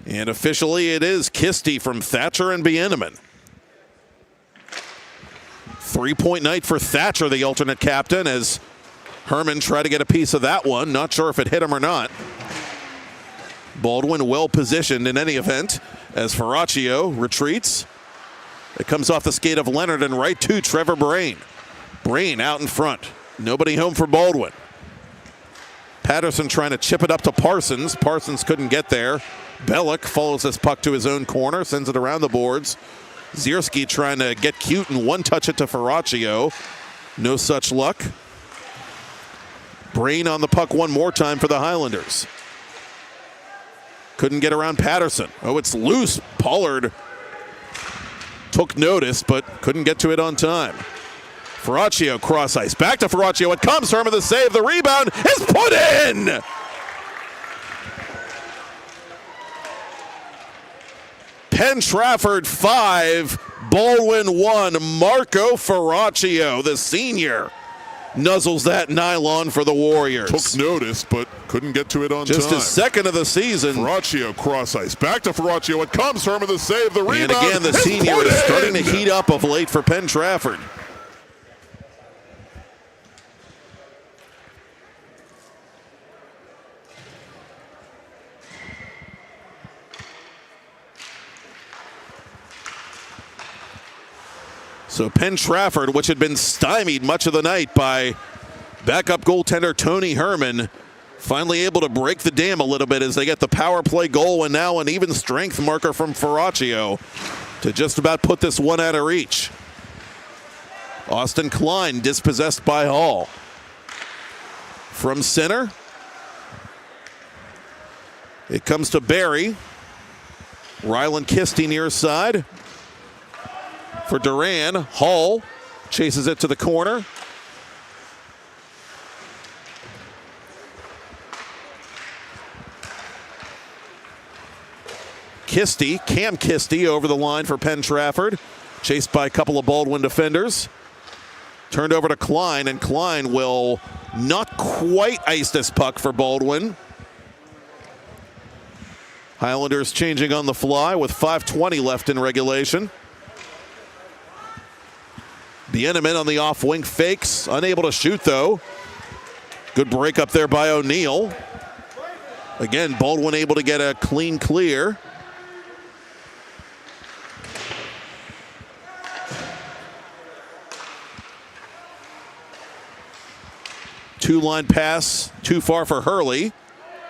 And officially it is Kisty from Thatcher and Bieneman. 3-point night for Thatcher, the alternate captain, as Herman tried to get a piece of that one. Not sure if it hit him or not. Baldwin well positioned in any event as Ferraccio retreats. It comes off the skate of Leonard and right to Trevor Brain. Brain out in front. Nobody home for Baldwin. Patterson trying to chip it up to Parsons. Parsons couldn't get there. Bellick follows this puck to his own corner, sends it around the boards. Zierski trying to get cute and one-touch it to Ferraccio. No such luck. Brain on the puck one more time for the Highlanders. Couldn't get around Patterson. Oh, it's loose. Pollard took notice, but couldn't get to it on time. Ferraccio cross ice. Back to Ferraccio. It comes. Herman the save. The rebound is put in. Penn Trafford 5, Baldwin 1. Marco Ferraccio, the senior, nuzzles that nylon for the Warriors. Took notice, but couldn't get to it on time. Just his second of the season. Ferraccio cross ice. Back to Ferraccio. It comes. Herman the save. The rebound. And again, the senior is starting to heat up of late for Penn Trafford. So Penn Trafford, which had been stymied much of the night by backup goaltender Tony Herman, finally able to break the dam a little bit as they get the power play goal and now an even strength marker from Ferraccio to just about put this one out of reach. Austin Klein dispossessed by Hall. From center, it comes to Barry. Ryland Kisty near side. For Duran, Hall chases it to the corner. Kisty, Cam Kisty over the line for Penn Trafford. Chased by a couple of Baldwin defenders. Turned over to Klein, and Klein will not quite ice this puck for Baldwin. Highlanders changing on the fly with 5:20 left in regulation. Bieneman on the off wing fakes, unable to shoot though. Good break up there by O'Neill. Again, Baldwin able to get a clean clear. Two-line pass, too far for Hurley.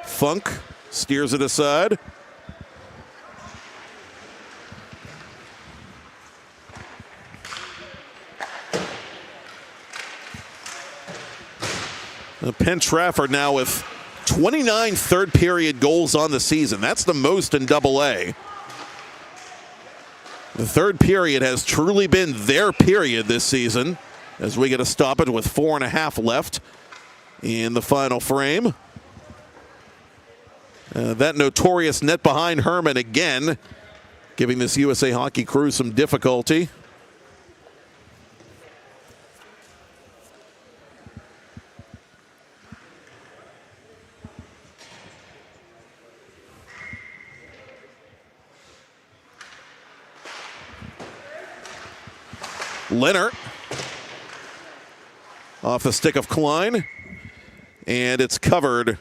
Funk steers it aside. Penn Trafford now with 29 third period goals on the season. That's the most in AA. The third period has truly been their period this season as we get a stoppage with 4.5 left in the final frame. That notorious net behind Herman again, giving this USA Hockey crew some difficulty. Leonard off the stick of Klein, and it's covered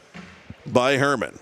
by Herman.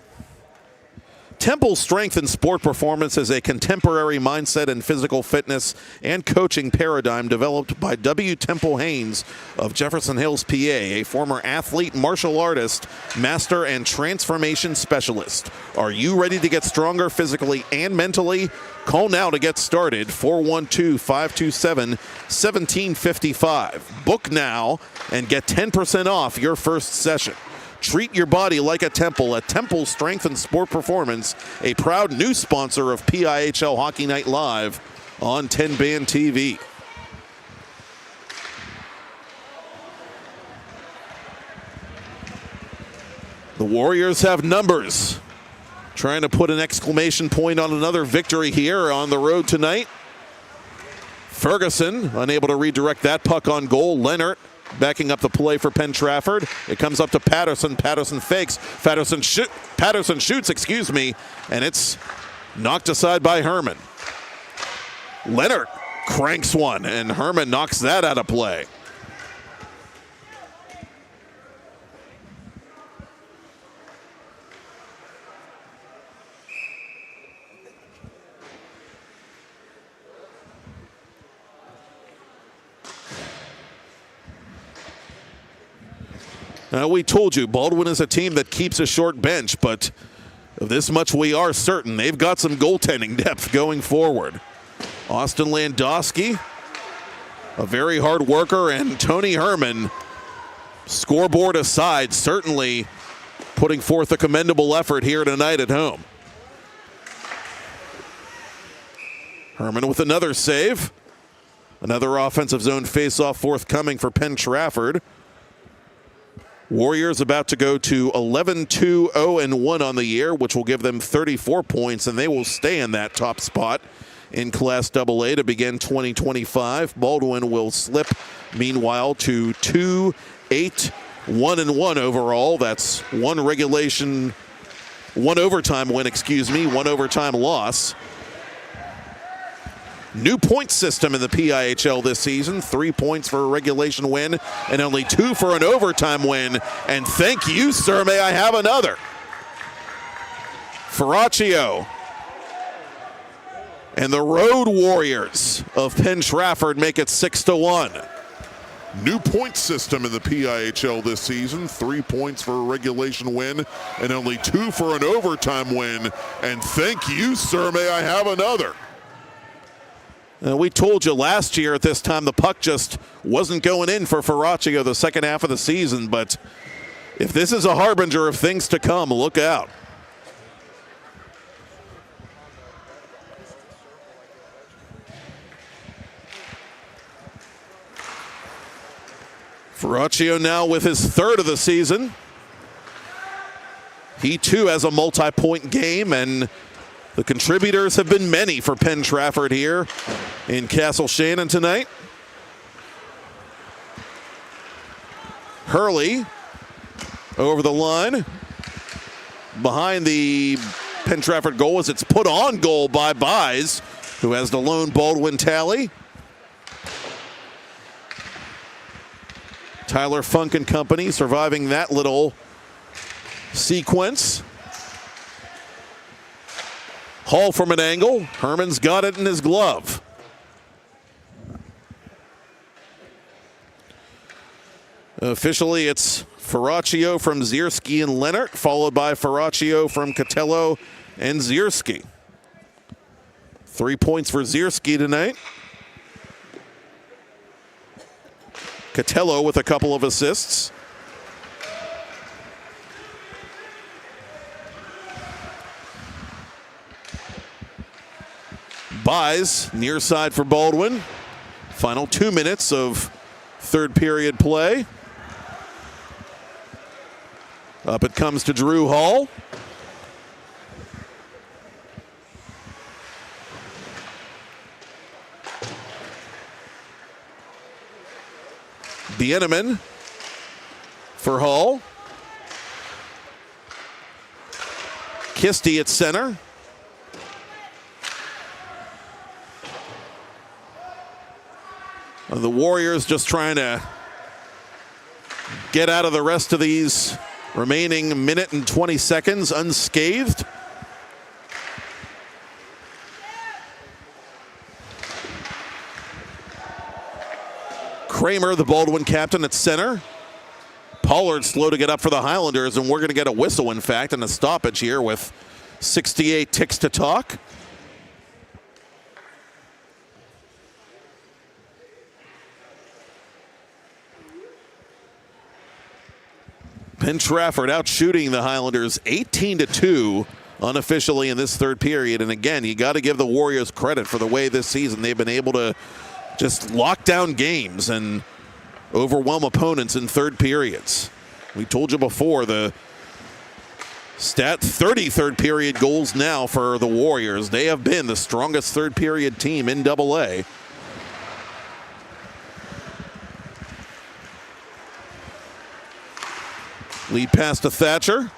Temple Strength and Sport Performance is a contemporary mindset and physical fitness and coaching paradigm developed by W. Temple Haynes of Jefferson Hills, PA, a former athlete, martial artist, master, and transformation specialist. Are you ready to get stronger physically and mentally? Call now to get started, 412-527-1755. Book now and get 10% off your first session. Treat your body like a temple at Temple Strength and Sport Performance, a proud new sponsor of PIHL Hockey Night Live on TenbandTV. The Warriors have numbers. Trying to put an exclamation point on another victory here on the road tonight. Ferguson unable to redirect that puck on goal. Leonard backing up the play for Penn Trafford. It comes up to Patterson. Patterson fakes. Patterson shoots, excuse me, and it's knocked aside by Herman. Leonard cranks one, and Herman knocks that out of play. We told you, Baldwin is a team that keeps a short bench, but of this much we are certain. They've got some goaltending depth going forward. Austin Landowski, a very hard worker, and Tony Herman, scoreboard aside, certainly putting forth a commendable effort here tonight at home. Herman with another save. Another offensive zone faceoff forthcoming for Penn Trafford. Warriors about to go to 11-2-0-1 on the year, which will give them 34 points, and they will stay in that top spot in Class AA to begin 2025. Baldwin will slip, meanwhile, to 2-8-1-1 overall. That's one overtime win, one overtime loss. New point system in the PIHL this season. 3 points for a regulation win and only 2 for an overtime win. And thank you, sir. May I have another? Ferraccio and the Road Warriors of Penn Trafford make it 6-1. New point system in the PIHL this season. 3 points for a regulation win and only 2 for an overtime win. And thank you, sir. May I have another? We told you last year at this time the puck just wasn't going in for Ferraccio the second half of the season, but if this is a harbinger of things to come, look out. Ferraccio now with his third of the season. He too has a multi-point game, and the contributors have been many for Penn Trafford here in Castle Shannon tonight. Hurley over the line behind the Penn Trafford goal as it's put on goal by Buys, who has the lone Baldwin tally. Tyler Funk and company surviving that little sequence. Hall from an angle. Herman's got it in his glove. Officially, it's Ferraccio from Zierski and Leonard, followed by Ferraccio from Catello and Zierski. 3 points for Zierski tonight. Catello with a couple of assists. Buys near side for Baldwin. Final 2 minutes of third period play. Up it comes to Drew Hall. Bieneman for Hall. Kisty at center. The Warriors just trying to get out of the rest of these remaining minute and 20 seconds unscathed. Kramer, the Baldwin captain, at center. Pollard slow to get up for the Highlanders, and we're going to get a whistle, in fact, and a stoppage here with 68 ticks to talk. Penn Trafford out shooting the Highlanders 18-2 unofficially in this third period. And again, you got to give the Warriors credit for the way this season they've been able to just lock down games and overwhelm opponents in third periods. We told you before, the stat 30 third period goals now for the Warriors. They have been the strongest third period team in AA. Lead pass to Thatcher.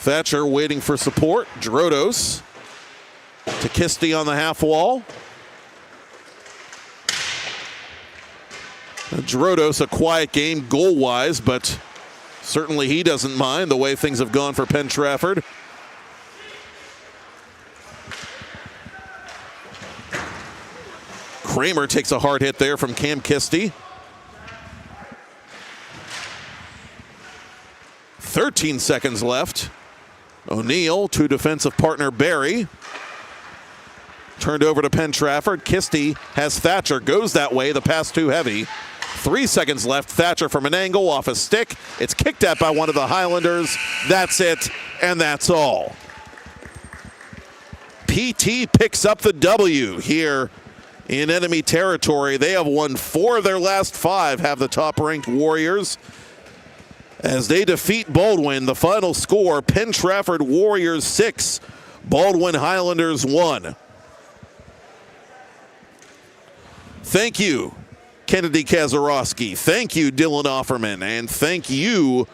Thatcher waiting for support. Drodos to Kisty on the half wall. Drodos, a quiet game goal-wise, but certainly he doesn't mind the way things have gone for Penn Trafford. Kramer takes a hard hit there from Cam Kisty. 13 seconds left. O'Neal to defensive partner Barry. Turned over to Penn Trafford. Kisty has Thatcher, goes that way, the pass too heavy. 3 seconds left. Thatcher from an angle off a stick. It's kicked at by one of the Highlanders. That's it, and that's all. PT picks up the W here in enemy territory. They have won 4 of their last 5, have the top-ranked Warriors. As they defeat Baldwin, the final score, Penn Trafford Warriors 6, Baldwin Highlanders 1. Thank you, Kennedy Kazarowski. Thank you, Dylan Offerman. And thank you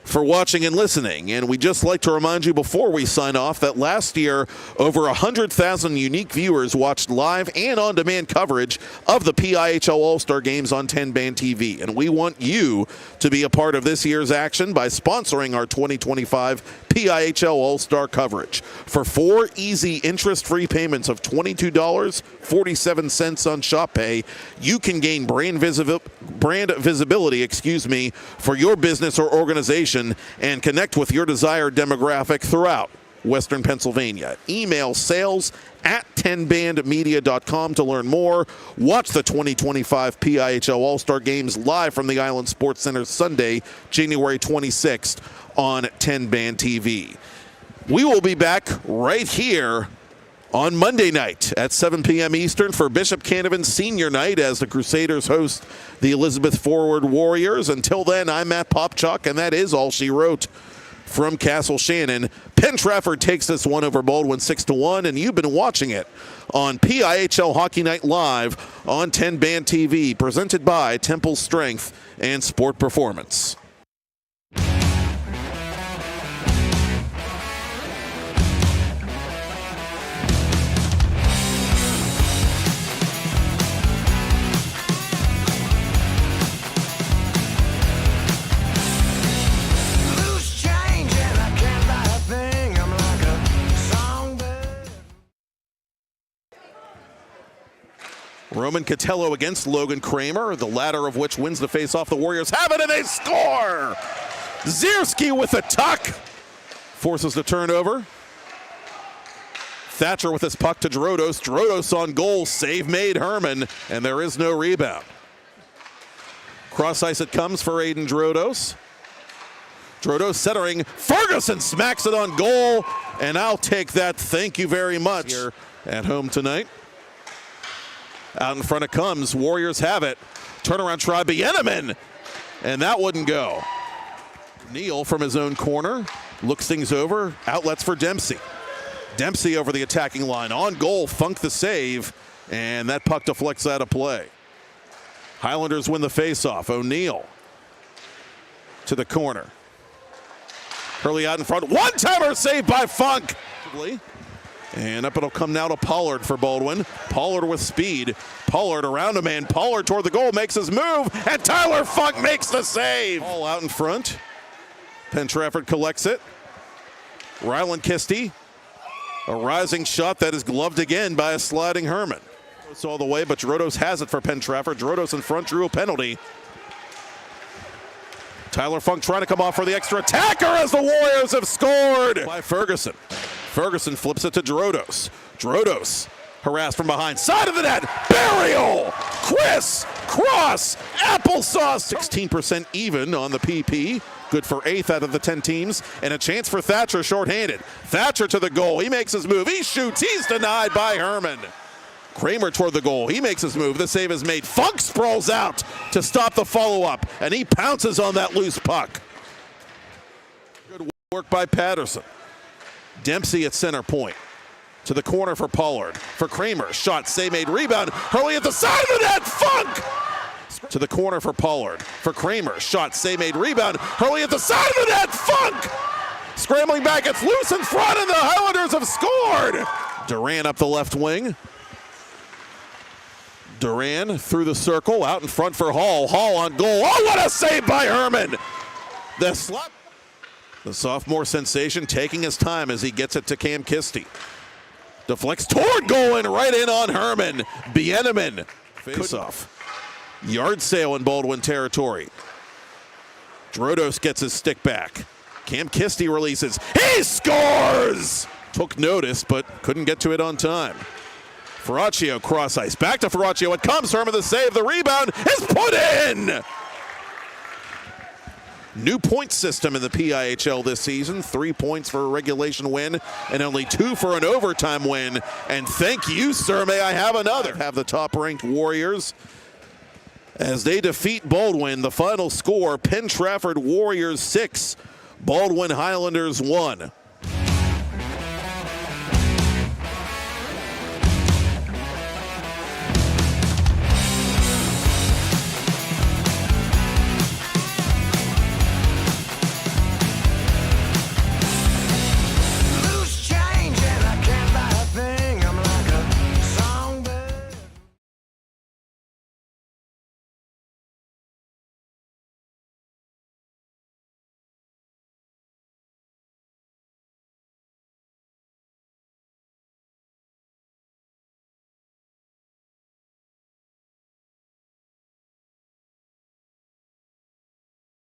for watching and listening. And we'd just like to remind you before we sign off that last year, over 100,000 unique viewers watched live and on-demand coverage of the PIHL All-Star Games on TenbandTV. And we want you to be a part of this year's action by sponsoring our 2025 PIHL All-Star coverage. For 4 easy interest-free payments of $22.47 on ShopPay, you can gain brand visibility, for your business or organization and connect with your desired demographic throughout Western Pennsylvania. Email sales@tenbandmedia.com to learn more. Watch the 2025 PIHL All-Star Games live from the Island Sports Center Sunday, January 26th on TenbandTV. We will be back right here on Monday night at 7 p.m. Eastern for Bishop Canavan Senior Night as the Crusaders host the Elizabeth Forward Warriors. Until then, I'm Matt Popchock, and that is all she wrote from Castle Shannon. Penn Trafford takes this one over Baldwin 6-1, and you've been watching it on PIHL Hockey Night Live on TenbandTV, presented by Temple Strength and Sport Performance. Roman Catello against Logan Kramer, the latter of which wins the face-off. The Warriors have it, and they score! Zierski with a tuck. Forces the turnover. Thatcher with his puck to Drodos. Drodos on goal. Save made Herman, and there is no rebound. Cross ice it comes for Aiden Drodos. Drodos centering. Ferguson smacks it on goal, and I'll take that. Thank you very much. Here at home tonight. Out in front it comes. Warriors have it. Turnaround try, Bieneman. And that wouldn't go. Neal from his own corner looks things over. Outlets for Dempsey. Dempsey over the attacking line. On goal, Funk the save. And that puck deflects out of play. Highlanders win the faceoff. O'Neal to the corner. Hurley out in front. One-timer saved by Funk. And up it'll come now to Pollard for Baldwin. Pollard with speed. Pollard around a man. Pollard toward the goal, makes his move, and Tyler Funk makes the save. All out in front. Penn Trafford collects it. Ryland Kisty. A rising shot that is gloved again by a sliding Herman. It's all the way, but Drodos has it for Penn Trafford. Drodos in front, drew a penalty. Tyler Funk trying to come off for the extra attacker as the Warriors have scored by Ferguson. Ferguson flips it to Drodos. Drodos harassed from behind, side of the net, burial, Chris, cross, applesauce. 16% even on the PP. Good for 8th out of the 10 teams. And a chance for Thatcher shorthanded. Thatcher to the goal. He makes his move. He shoots. He's denied by Herman. Kramer toward the goal. He makes his move. The save is made. Funk sprawls out to stop the follow-up. And he pounces on that loose puck. Good work by Patterson. Dempsey at center point. To the corner for Pollard. For Kramer. Shot, save made, rebound. Hurley at the side of the net. Funk! To the corner for Pollard. For Kramer. Shot, save made, rebound. Hurley at the side of the net. Funk! Scrambling back. It's loose in front, and the Highlanders have scored. Duran up the left wing. Duran through the circle. Out in front for Hall. Hall on goal. Oh, what a save by Herman! The sophomore sensation taking his time as he gets it to Cam Kisty. Deflects toward goal and right in on Herman. Bieneman face off. Yard sale in Baldwin territory. Drodos gets his stick back. Cam Kisty releases. He scores! Took notice, but couldn't get to it on time. Ferraccio cross ice. Back to Ferraccio. It comes. Herman the save. The rebound is put in! New point system in the PIHL this season. 3 points for a regulation win and only 2 for an overtime win. And thank you, sir. May I have another? Have the top-ranked Warriors as they defeat Baldwin. The final score, Penn Trafford Warriors 6, Baldwin Highlanders 1.